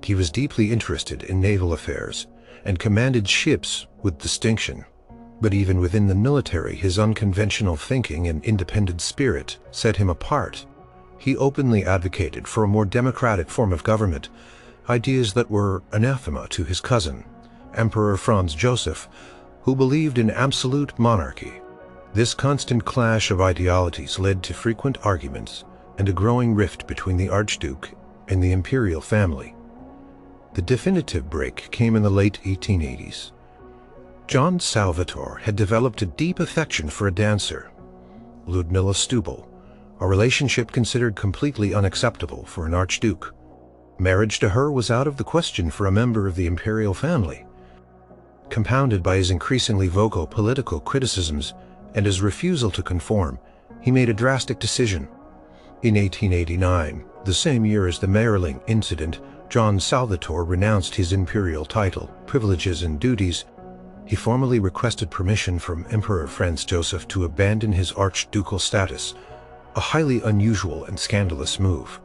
He was deeply interested in naval affairs and commanded ships with distinction. But even within the military, his unconventional thinking and independent spirit set him apart. He openly advocated for a more democratic form of government, ideas that were anathema to his cousin, Emperor Franz Joseph, who believed in absolute monarchy. This constant clash of ideologies led to frequent arguments and a growing rift between the Archduke and the imperial family. The definitive break came in the late 1880s. John Salvator had developed a deep affection for a dancer, Ludmilla Stubel, a relationship considered completely unacceptable for an archduke. Marriage to her was out of the question for a member of the imperial family. Compounded by his increasingly vocal political criticisms and his refusal to conform, he made a drastic decision. In 1889, the same year as the Mayerling incident, John Salvator renounced his imperial title, privileges, and duties. He formally requested permission from Emperor Franz Joseph to abandon his archducal status, a highly unusual and scandalous move.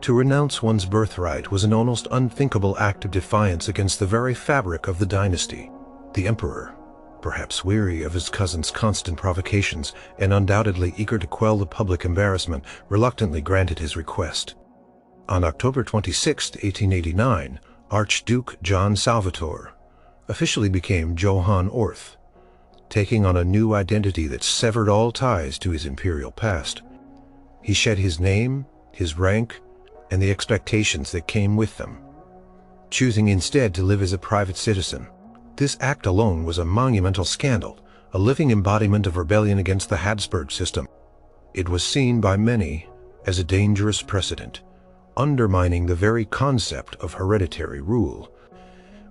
To renounce one's birthright was an almost unthinkable act of defiance against the very fabric of the dynasty. The emperor, perhaps weary of his cousin's constant provocations and undoubtedly eager to quell the public embarrassment, reluctantly granted his request. On October 26, 1889, Archduke John Salvator officially became Johann Orth, taking on a new identity that severed all ties to his imperial past. He shed his name, his rank, and the expectations that came with them, choosing instead to live as a private citizen. This act alone was a monumental scandal, a living embodiment of rebellion against the Habsburg system. It was seen by many as a dangerous precedent, undermining the very concept of hereditary rule.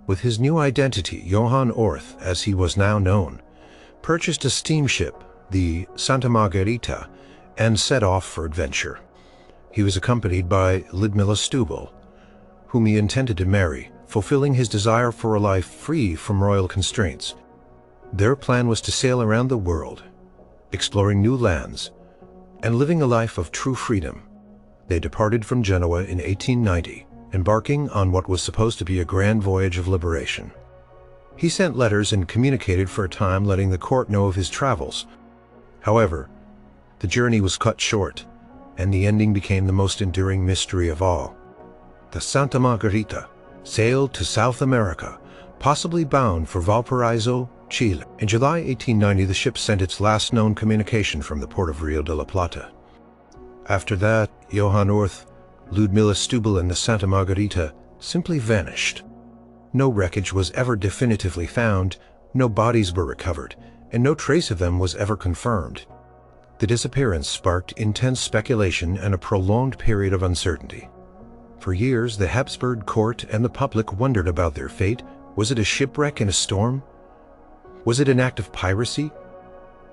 With his new identity, Johann Orth, as he was now known, purchased a steamship, the Santa Margherita, and set off for adventure. He was accompanied by Ludmilla Stubel, whom he intended to marry, fulfilling his desire for a life free from royal constraints. Their plan was to sail around the world, exploring new lands, and living a life of true freedom. They departed from Genoa in 1890, embarking on what was supposed to be a grand voyage of liberation. He sent letters and communicated for a time, letting the court know of his travels. However, the journey was cut short, and the ending became the most enduring mystery of all. The Santa Margherita sailed to South America, possibly bound for Valparaiso, Chile. In July 1890, the ship sent its last known communication from the port of Rio de la Plata. After that, Johann Orth, Ludmilla Stubel, and the Santa Margherita simply vanished. No wreckage was ever definitively found, no bodies were recovered, and no trace of them was ever confirmed. The disappearance sparked intense speculation and a prolonged period of uncertainty. For years, the Habsburg court and the public wondered about their fate. Was it a shipwreck in a storm? Was it an act of piracy?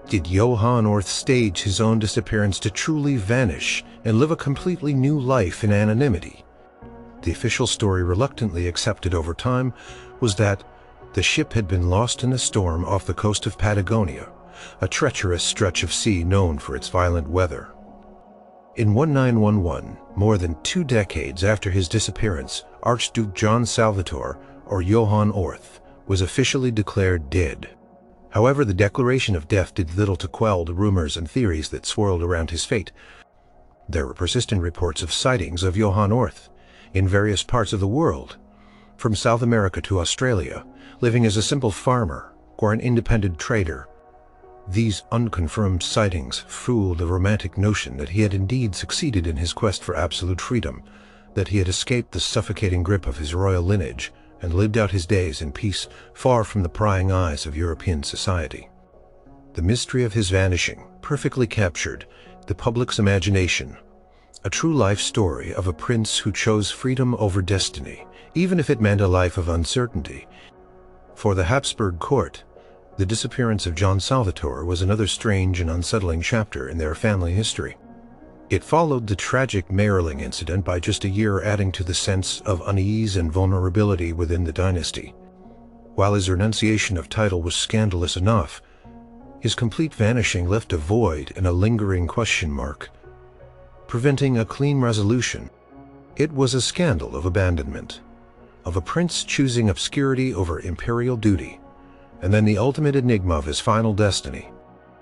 Did Johann Orth stage his own disappearance to truly vanish and live a completely new life in anonymity? The official story, reluctantly accepted over time, was that the ship had been lost in a storm off the coast of Patagonia, a treacherous stretch of sea known for its violent weather. In 1911, more than 2 decades after his disappearance, Archduke John Salvator, or Johann Orth, was officially declared dead. However, the declaration of death did little to quell the rumors and theories that swirled around his fate. There were persistent reports of sightings of Johann Orth in various parts of the world, from South America to Australia, living as a simple farmer or an independent trader. These unconfirmed sightings fueled the romantic notion that he had indeed succeeded in his quest for absolute freedom, that he had escaped the suffocating grip of his royal lineage and lived out his days in peace, far from the prying eyes of European society. The mystery of his vanishing perfectly captured the public's imagination, a true life story of a prince who chose freedom over destiny, even if it meant a life of uncertainty. For the Habsburg court, the disappearance of John Salvator was another strange and unsettling chapter in their family history. It followed the tragic Mayerling incident by just a year, adding to the sense of unease and vulnerability within the dynasty. While his renunciation of title was scandalous enough, his complete vanishing left a void and a lingering question mark, preventing a clean resolution. It was a scandal of abandonment, of a prince choosing obscurity over imperial duty, and then the ultimate enigma of his final destiny.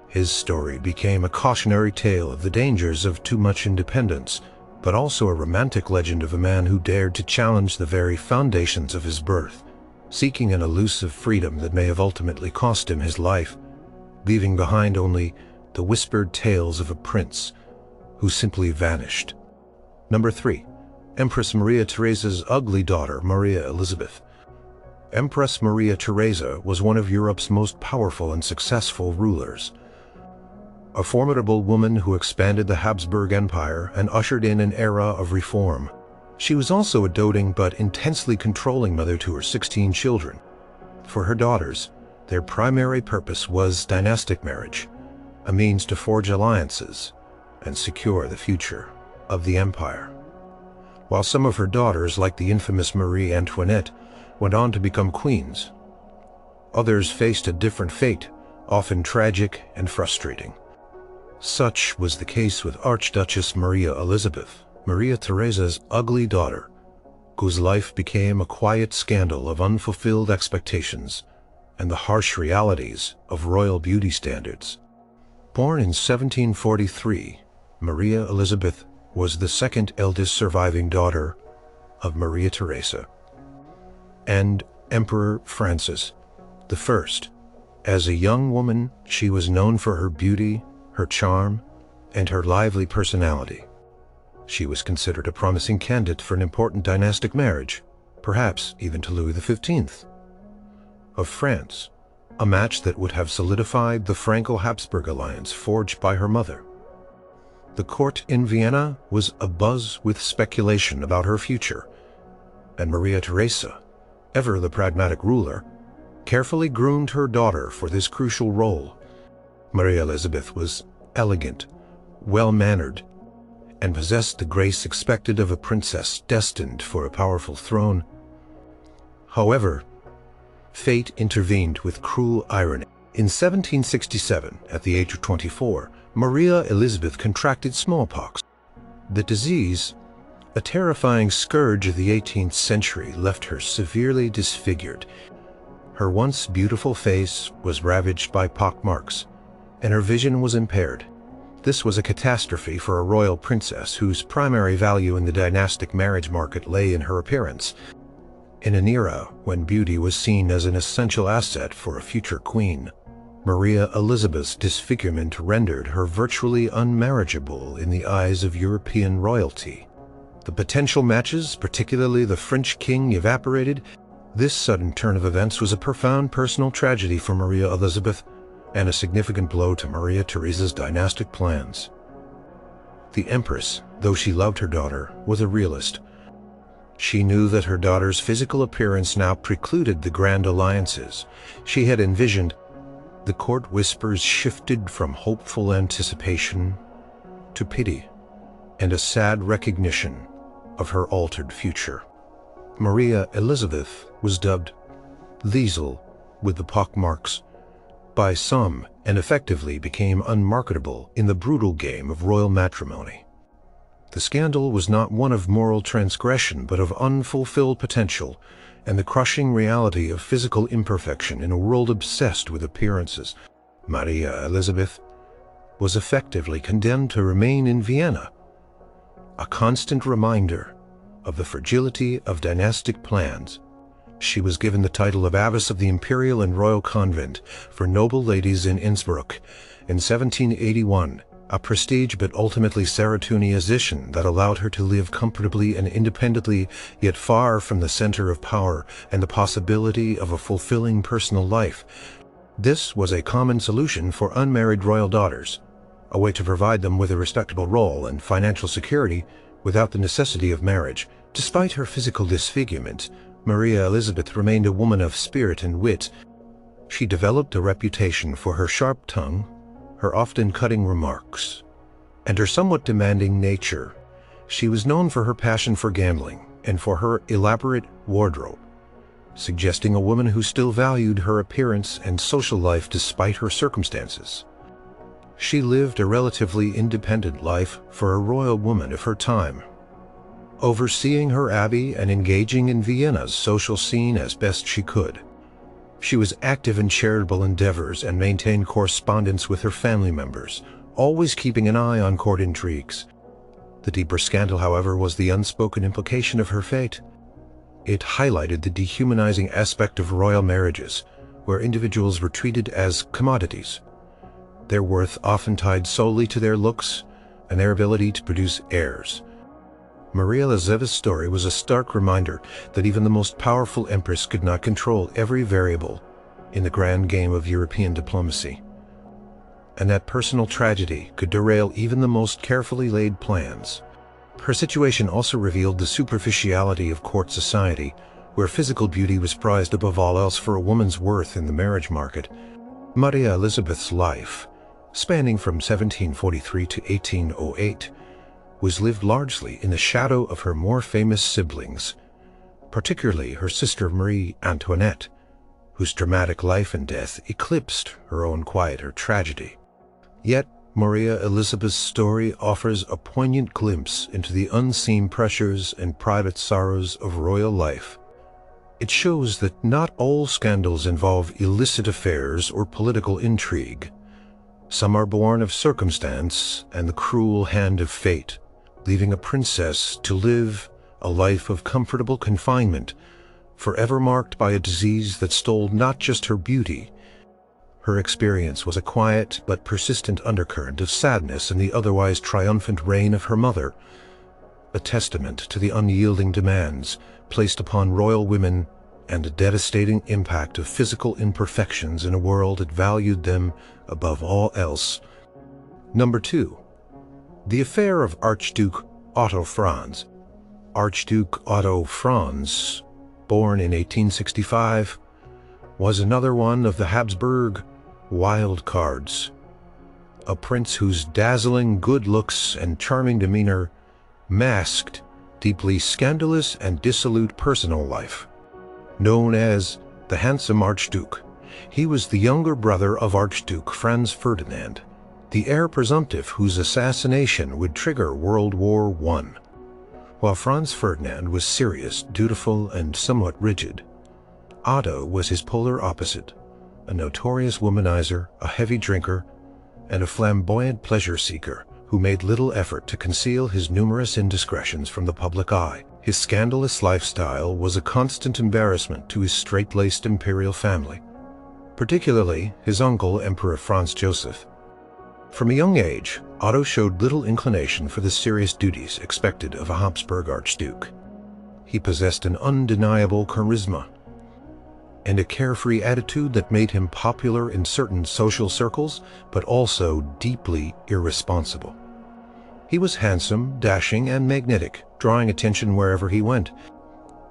His story became a cautionary tale of the dangers of too much independence, but also a romantic legend of a man who dared to challenge the very foundations of his birth, seeking an elusive freedom that may have ultimately cost him his life, leaving behind only the whispered tales of a prince who simply vanished. Number 3. Empress Maria Theresa's ugly daughter, Maria Elizabeth. Empress Maria Theresa was one of Europe's most powerful and successful rulers. A formidable woman who expanded the Habsburg Empire and ushered in an era of reform. She was also a doting but intensely controlling mother to her 16 children. For her daughters, their primary purpose was dynastic marriage, a means to forge alliances and secure the future of the empire. while some of her daughters, like the infamous Marie Antoinette, went on to become queens. Others faced a different fate, often tragic and frustrating. Such was the case with Archduchess Maria Elizabeth, Maria Theresa's ugly daughter, whose life became a quiet scandal of unfulfilled expectations and the harsh realities of royal beauty standards. Born in 1743, Maria Elizabeth was the second eldest surviving daughter of Maria Theresa and Emperor Francis I. As a young woman, she was known for her beauty, her charm, and her lively personality. She was considered a promising candidate for an important dynastic marriage, perhaps even to Louis XV of France, a match that would have solidified the Franco-Habsburg alliance forged by her mother. The court in Vienna was abuzz with speculation about her future, and Maria Theresa, ever the pragmatic ruler, carefully groomed her daughter for this crucial role. Maria Elizabeth was elegant, well-mannered, and possessed the grace expected of a princess destined for a powerful throne. However, fate intervened with cruel irony. In 1767, at the age of 24, Maria Elizabeth contracted smallpox. The disease, a terrifying scourge of the 18th century, left her severely disfigured. Her once beautiful face was ravaged by pockmarks, and her vision was impaired. This was a catastrophe for a royal princess whose primary value in the dynastic marriage market lay in her appearance. In an era when beauty was seen as an essential asset for a future queen, Maria Elizabeth's disfigurement rendered her virtually unmarriageable in the eyes of European royalty. The potential matches, particularly the French king, evaporated. This sudden turn of events was a profound personal tragedy for Maria Elizabeth and a significant blow to Maria Theresa's dynastic plans. The Empress, though she loved her daughter, was a realist. She knew that her daughter's physical appearance now precluded the grand alliances she had envisioned. The court whispers shifted from hopeful anticipation to pity and a sad recognition of her altered future. Maria Elizabeth was dubbed Liesel with the pockmarks by some, and effectively became unmarketable in the brutal game of royal matrimony. The scandal was not one of moral transgression, but of unfulfilled potential and the crushing reality of physical imperfection in a world obsessed with appearances. Maria Elizabeth was effectively condemned to remain in Vienna, a constant reminder of the fragility of dynastic plans. She was given the title of Abbess of the Imperial and Royal Convent for Noble Ladies in Innsbruck in 1781, a prestige but ultimately ceremonious position that allowed her to live comfortably and independently, yet far from the center of power and the possibility of a fulfilling personal life. This was a common solution for unmarried royal daughters, a way to provide them with a respectable role and financial security without the necessity of marriage. Despite her physical disfigurement, Maria Elizabeth remained a woman of spirit and wit. She developed a reputation for her sharp tongue, her often cutting remarks, and her somewhat demanding nature. She was known for her passion for gambling and for her elaborate wardrobe, suggesting a woman who still valued her appearance and social life despite her circumstances. She lived a relatively independent life for a royal woman of her time, overseeing her abbey and engaging in Vienna's social scene as best she could. She was active in charitable endeavors and maintained correspondence with her family members, always keeping an eye on court intrigues. The deeper scandal, however, was the unspoken implication of her fate. It highlighted the dehumanizing aspect of royal marriages, where individuals were treated as commodities, their worth often tied solely to their looks and their ability to produce heirs. Maria Elizabeth's story was a stark reminder that even the most powerful empress could not control every variable in the grand game of European diplomacy, and that personal tragedy could derail even the most carefully laid plans. Her situation also revealed the superficiality of court society, where physical beauty was prized above all else for a woman's worth in the marriage market. Maria Elizabeth's life, spanning from 1743 to 1808, was lived largely in the shadow of her more famous siblings, particularly her sister Marie Antoinette, whose dramatic life and death eclipsed her own quieter tragedy. Yet, Maria Elizabeth's story offers a poignant glimpse into the unseen pressures and private sorrows of royal life. It shows that not all scandals involve illicit affairs or political intrigue. Some are born of circumstance and the cruel hand of fate, leaving a princess to live a life of comfortable confinement, forever marked by a disease that stole not just her beauty. Her experience was a quiet but persistent undercurrent of sadness in the otherwise triumphant reign of her mother, a testament to the unyielding demands placed upon royal women and a devastating impact of physical imperfections in a world that valued them above all else. Number 2. The affair of Archduke Otto Franz. Archduke Otto Franz, born in 1865, was another one of the Habsburg wild cards. A prince whose dazzling good looks and charming demeanor masked deeply scandalous and dissolute personal life. Known as the Handsome Archduke, he was the younger brother of Archduke Franz Ferdinand, the heir presumptive whose assassination would trigger World War I. While Franz Ferdinand was serious, dutiful, and somewhat rigid, Otto was his polar opposite, a notorious womanizer, a heavy drinker, and a flamboyant pleasure seeker who made little effort to conceal his numerous indiscretions from the public eye. His scandalous lifestyle was a constant embarrassment to his straight-laced imperial family, particularly his uncle, Emperor Franz Joseph. From a young age, Otto showed little inclination for the serious duties expected of a Habsburg archduke. He possessed an undeniable charisma and a carefree attitude that made him popular in certain social circles, but also deeply irresponsible. He was handsome, dashing, and magnetic, drawing attention wherever he went.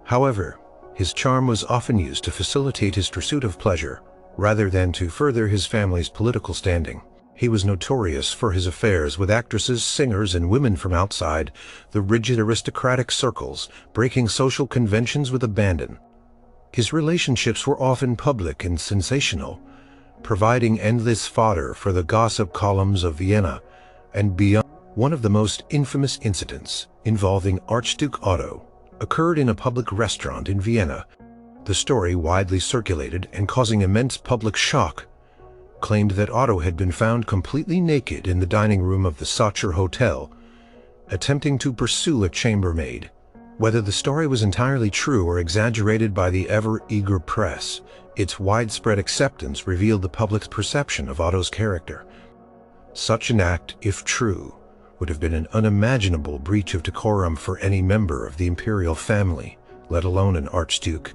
However, his charm was often used to facilitate his pursuit of pleasure, rather than to further his family's political standing. He was notorious for his affairs with actresses, singers, and women from outside the rigid aristocratic circles, breaking social conventions with abandon. His relationships were often public and sensational, providing endless fodder for the gossip columns of Vienna and beyond. One of the most infamous incidents involving Archduke Otto occurred in a public restaurant in Vienna. The story, widely circulated and causing immense public shock, claimed that Otto had been found completely naked in the dining room of the Sacher Hotel, attempting to pursue a chambermaid. Whether the story was entirely true or exaggerated by the ever-eager press, its widespread acceptance revealed the public's perception of Otto's character. Such an act, if true, would have been an unimaginable breach of decorum for any member of the imperial family, let alone an archduke,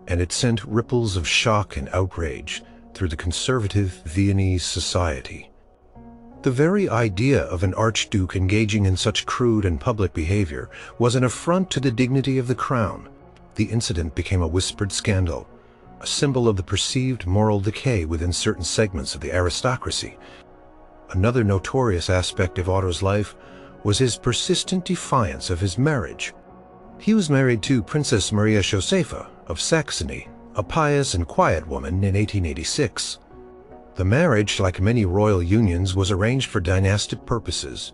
and it sent ripples of shock and outrage through the conservative Viennese society. The very idea of an archduke engaging in such crude and public behavior was an affront to the dignity of the crown. The incident became a whispered scandal, a symbol of the perceived moral decay within certain segments of the aristocracy. Another notorious aspect of Otto's life was his persistent defiance of his marriage. He was married to Princess Maria Josepha of Saxony, a pious and quiet woman, in 1886. The marriage, like many royal unions, was arranged for dynastic purposes.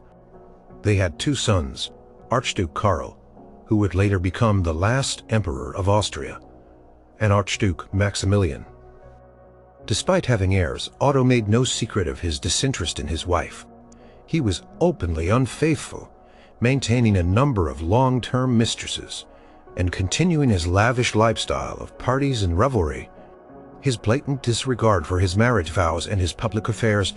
They had two sons, Archduke Karl, who would later become the last emperor of Austria, and Archduke Maximilian. Despite having heirs, Otto made no secret of his disinterest in his wife. He was openly unfaithful, maintaining a number of long-term mistresses, and continuing his lavish lifestyle of parties and revelry. His blatant disregard for his marriage vows and his public affairs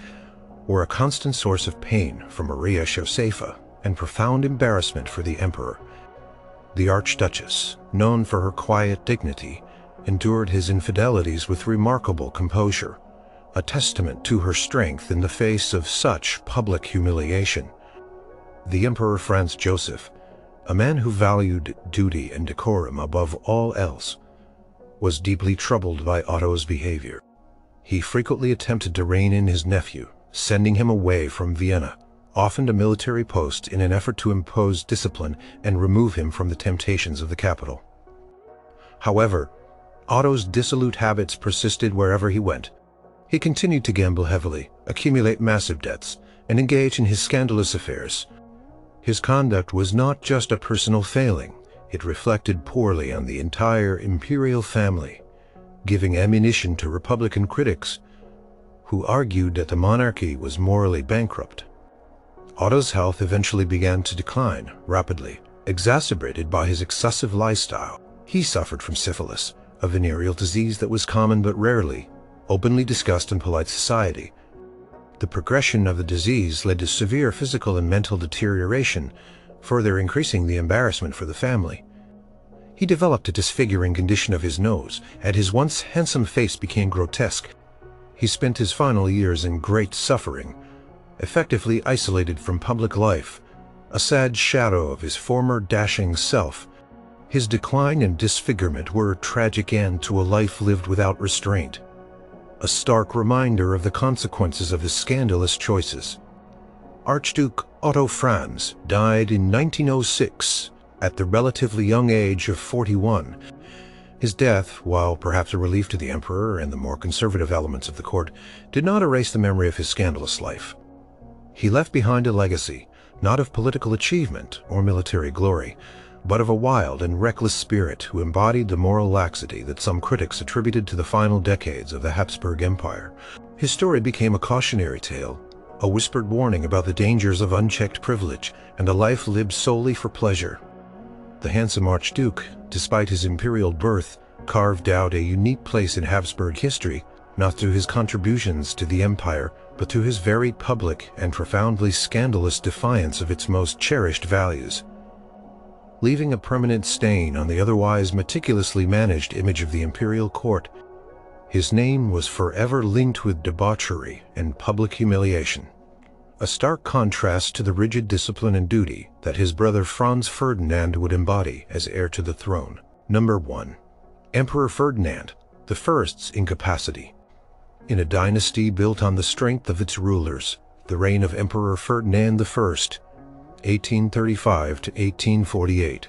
were a constant source of pain for Maria Josepha and profound embarrassment for the emperor. The Archduchess, known for her quiet dignity, endured his infidelities with remarkable composure, a testament to her strength in the face of such public humiliation. The Emperor Franz Joseph, a man who valued duty and decorum above all else, was deeply troubled by Otto's behavior. He frequently attempted to rein in his nephew, sending him away from Vienna, often a military post, in an effort to impose discipline and remove him from the temptations of the capital. However, Otto's dissolute habits persisted wherever he went. He continued to gamble heavily, accumulate massive debts, and engage in his scandalous affairs. His conduct was not just a personal failing, it reflected poorly on the entire imperial family, giving ammunition to Republican critics who argued that the monarchy was morally bankrupt. Otto's health eventually began to decline rapidly, exacerbated by his excessive lifestyle. He suffered from syphilis, a venereal disease that was common but rarely openly discussed in polite society. The progression of the disease led to severe physical and mental deterioration, further increasing the embarrassment for the family. He developed a disfiguring condition of his nose, and his once handsome face became grotesque. He spent his final years in great suffering, effectively isolated from public life, a sad shadow of his former dashing self. His decline and disfigurement were a tragic end to a life lived without restraint, a stark reminder of the consequences of his scandalous choices. Archduke Otto Franz died in 1906 at the relatively young age of 41. His death, while perhaps a relief to the emperor and the more conservative elements of the court, did not erase the memory of his scandalous life. He left behind a legacy, not of political achievement or military glory, but of a wild and reckless spirit who embodied the moral laxity that some critics attributed to the final decades of the Habsburg Empire. His story became a cautionary tale, a whispered warning about the dangers of unchecked privilege and a life lived solely for pleasure. The handsome Archduke, despite his imperial birth, carved out a unique place in Habsburg history, not through his contributions to the empire, but through his very public and profoundly scandalous defiance of its most cherished values, leaving a permanent stain on the otherwise meticulously managed image of the imperial court. His name was forever linked with debauchery and public humiliation, a stark contrast to the rigid discipline and duty that his brother Franz Ferdinand would embody as heir to the throne. Number 1. Emperor Ferdinand I's incapacity. In a dynasty built on the strength of its rulers, the reign of Emperor Ferdinand I, 1835 to 1848,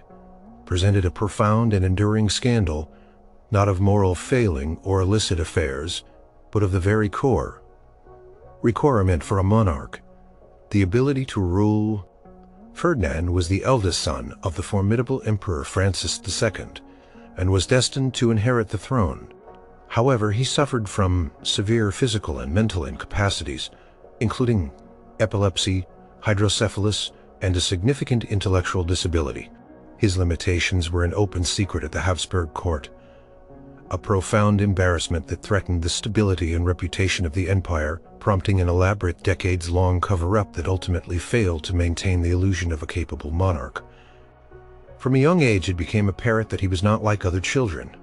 presented a profound and enduring scandal, not of moral failing or illicit affairs, but of the very core. Requirement for a monarch: the ability to rule. Ferdinand was the eldest son of the formidable Emperor Francis II, and was destined to inherit the throne. However, he suffered from severe physical and mental incapacities, including epilepsy, hydrocephalus, and a significant intellectual disability. His limitations were an open secret at the Habsburg court, a profound embarrassment that threatened the stability and reputation of the empire, prompting an elaborate decades-long cover-up that ultimately failed to maintain the illusion of a capable monarch. From a young age, it became apparent that he was not like other children.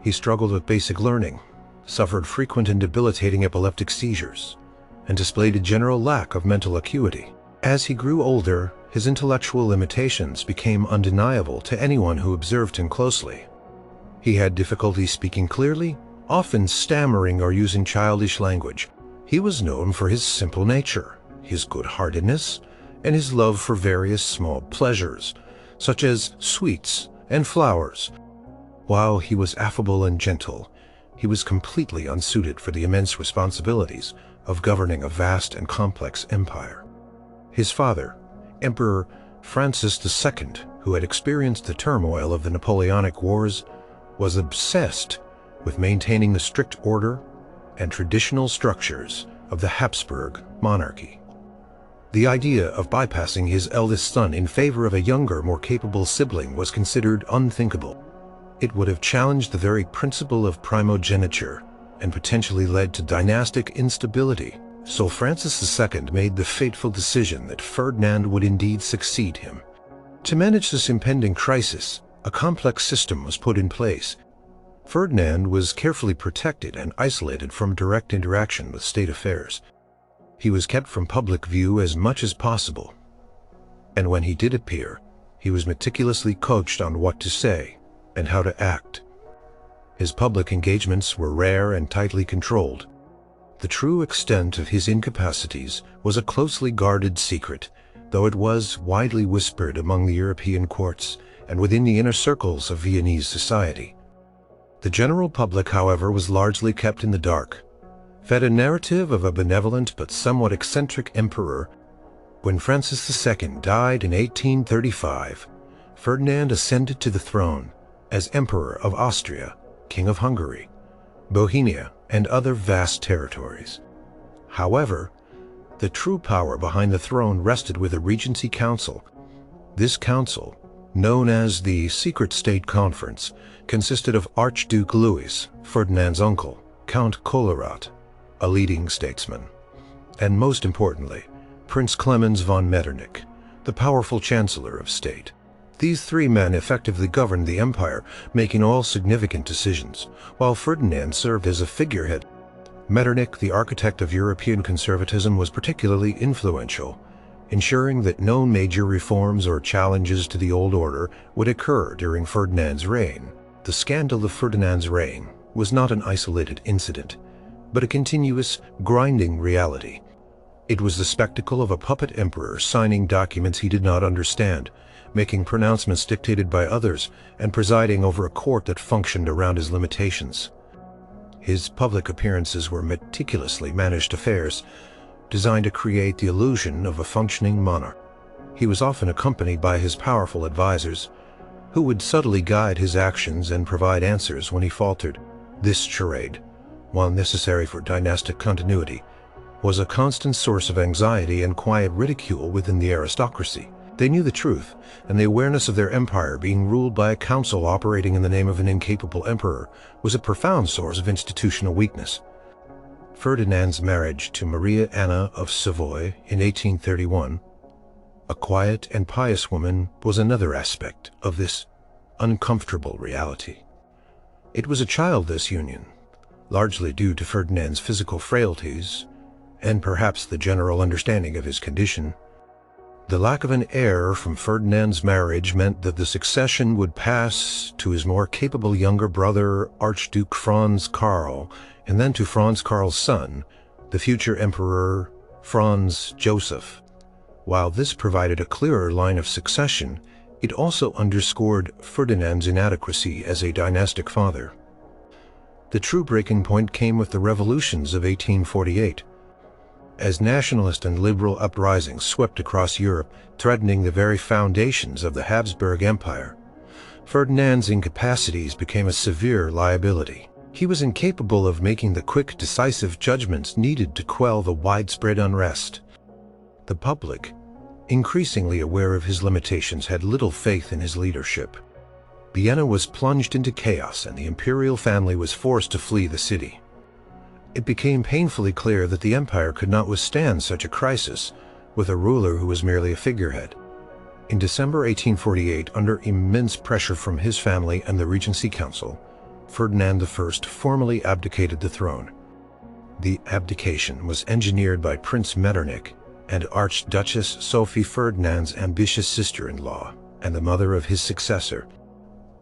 He struggled with basic learning, suffered frequent and debilitating epileptic seizures, and displayed a general lack of mental acuity. As he grew older, his intellectual limitations became undeniable to anyone who observed him closely. He had difficulty speaking clearly, often stammering or using childish language. He was known for his simple nature, his good-heartedness, and his love for various small pleasures, such as sweets and flowers. While he was affable and gentle, he was completely unsuited for the immense responsibilities of governing a vast and complex empire. His father, Emperor Francis II, who had experienced the turmoil of the Napoleonic Wars, was obsessed with maintaining the strict order and traditional structures of the Habsburg monarchy. The idea of bypassing his eldest son in favor of a younger, more capable sibling was considered unthinkable. It would have challenged the very principle of primogeniture and potentially led to dynastic instability. So Francis II made the fateful decision that Ferdinand would indeed succeed him. To manage this impending crisis, a complex system was put in place. Ferdinand was carefully protected and isolated from direct interaction with state affairs. He was kept from public view as much as possible, and when he did appear, he was meticulously coached on what to say and how to act. His public engagements were rare and tightly controlled. The true extent of his incapacities was a closely guarded secret, though it was widely whispered among the European courts and within the inner circles of Viennese society. The general public, however, was largely kept in the dark, fed a narrative of a benevolent but somewhat eccentric emperor. When Francis II died in 1835, Ferdinand ascended to the throne as Emperor of Austria, King of Hungary, Bohemia, and other vast territories. However, the true power behind the throne rested with a Regency Council. This council, known as the Secret State Conference, consisted of Archduke Louis, Ferdinand's uncle, Count Collerat, a leading statesman, and most importantly, Prince Clemens von Metternich, the powerful Chancellor of State. These three men effectively governed the empire, making all significant decisions, while Ferdinand served as a figurehead. Metternich, the architect of European conservatism, was particularly influential, ensuring that no major reforms or challenges to the old order would occur during Ferdinand's reign. The scandal of Ferdinand's reign was not an isolated incident, but a continuous, grinding reality. It was the spectacle of a puppet emperor signing documents he did not understand, making pronouncements dictated by others, and presiding over a court that functioned around his limitations. His public appearances were meticulously managed affairs, designed to create the illusion of a functioning monarch. He was often accompanied by his powerful advisors, who would subtly guide his actions and provide answers when he faltered. This charade, while necessary for dynastic continuity, was a constant source of anxiety and quiet ridicule within the aristocracy. They knew the truth, and the awareness of their empire being ruled by a council operating in the name of an incapable emperor was a profound source of institutional weakness. Ferdinand's marriage to Maria Anna of Savoy in 1831, a quiet and pious woman, was another aspect of this uncomfortable reality. It was a childless union, largely due to Ferdinand's physical frailties and perhaps the general understanding of his condition. The lack of an heir from Ferdinand's marriage meant that the succession would pass to his more capable younger brother, Archduke Franz Karl, and then to Franz Karl's son, the future Emperor Franz Joseph. While this provided a clearer line of succession, it also underscored Ferdinand's inadequacy as a dynastic father. The true breaking point came with the revolutions of 1848. As nationalist and liberal uprisings swept across Europe, threatening the very foundations of the Habsburg Empire, Ferdinand's incapacities became a severe liability. He was incapable of making the quick, decisive judgments needed to quell the widespread unrest. The public, increasingly aware of his limitations, had little faith in his leadership. Vienna was plunged into chaos, and the imperial family was forced to flee the city. It became painfully clear that the empire could not withstand such a crisis with a ruler who was merely a figurehead. In December 1848, under immense pressure from his family and the Regency Council, Ferdinand I formally abdicated the throne. The abdication was engineered by Prince Metternich and Archduchess Sophie, Ferdinand's ambitious sister-in-law and the mother of his successor.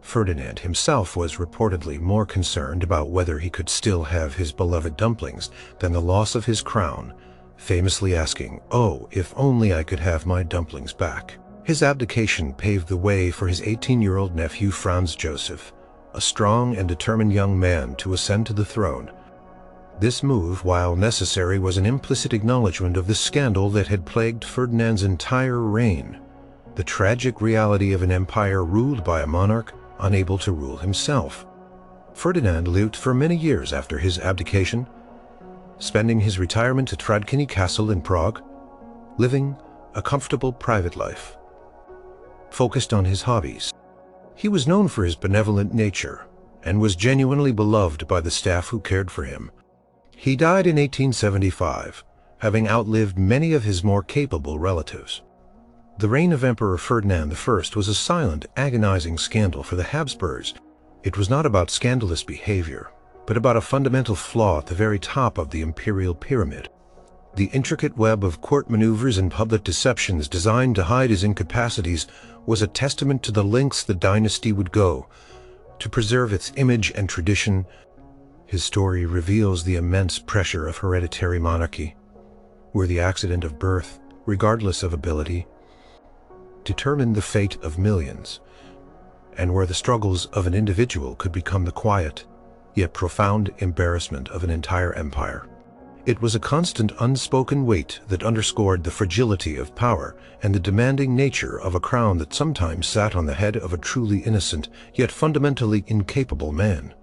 Ferdinand himself was reportedly more concerned about whether he could still have his beloved dumplings than the loss of his crown, famously asking, "Oh, if only I could have my dumplings back." His abdication paved the way for his 18-year-old nephew Franz Joseph, a strong and determined young man, to ascend to the throne. This move, while necessary, was an implicit acknowledgement of the scandal that had plagued Ferdinand's entire reign, the tragic reality of an empire ruled by a monarch unable to rule himself. Ferdinand lived for many years after his abdication, spending his retirement at Radkyny Castle in Prague, living a comfortable private life, focused on his hobbies. He was known for his benevolent nature and was genuinely beloved by the staff who cared for him. He died in 1875, having outlived many of his more capable relatives. The reign of Emperor Ferdinand I was a silent, agonizing scandal for the Habsburgs. It was not about scandalous behavior, but about a fundamental flaw at the very top of the imperial pyramid. The intricate web of court maneuvers and public deceptions designed to hide his incapacities was a testament to the lengths the dynasty would go to preserve its image and tradition. His story reveals the immense pressure of hereditary monarchy, where the accident of birth, regardless of ability, determined the fate of millions, and where the struggles of an individual could become the quiet, yet profound embarrassment of an entire empire. It was a constant unspoken weight that underscored the fragility of power and the demanding nature of a crown that sometimes sat on the head of a truly innocent, yet fundamentally incapable man.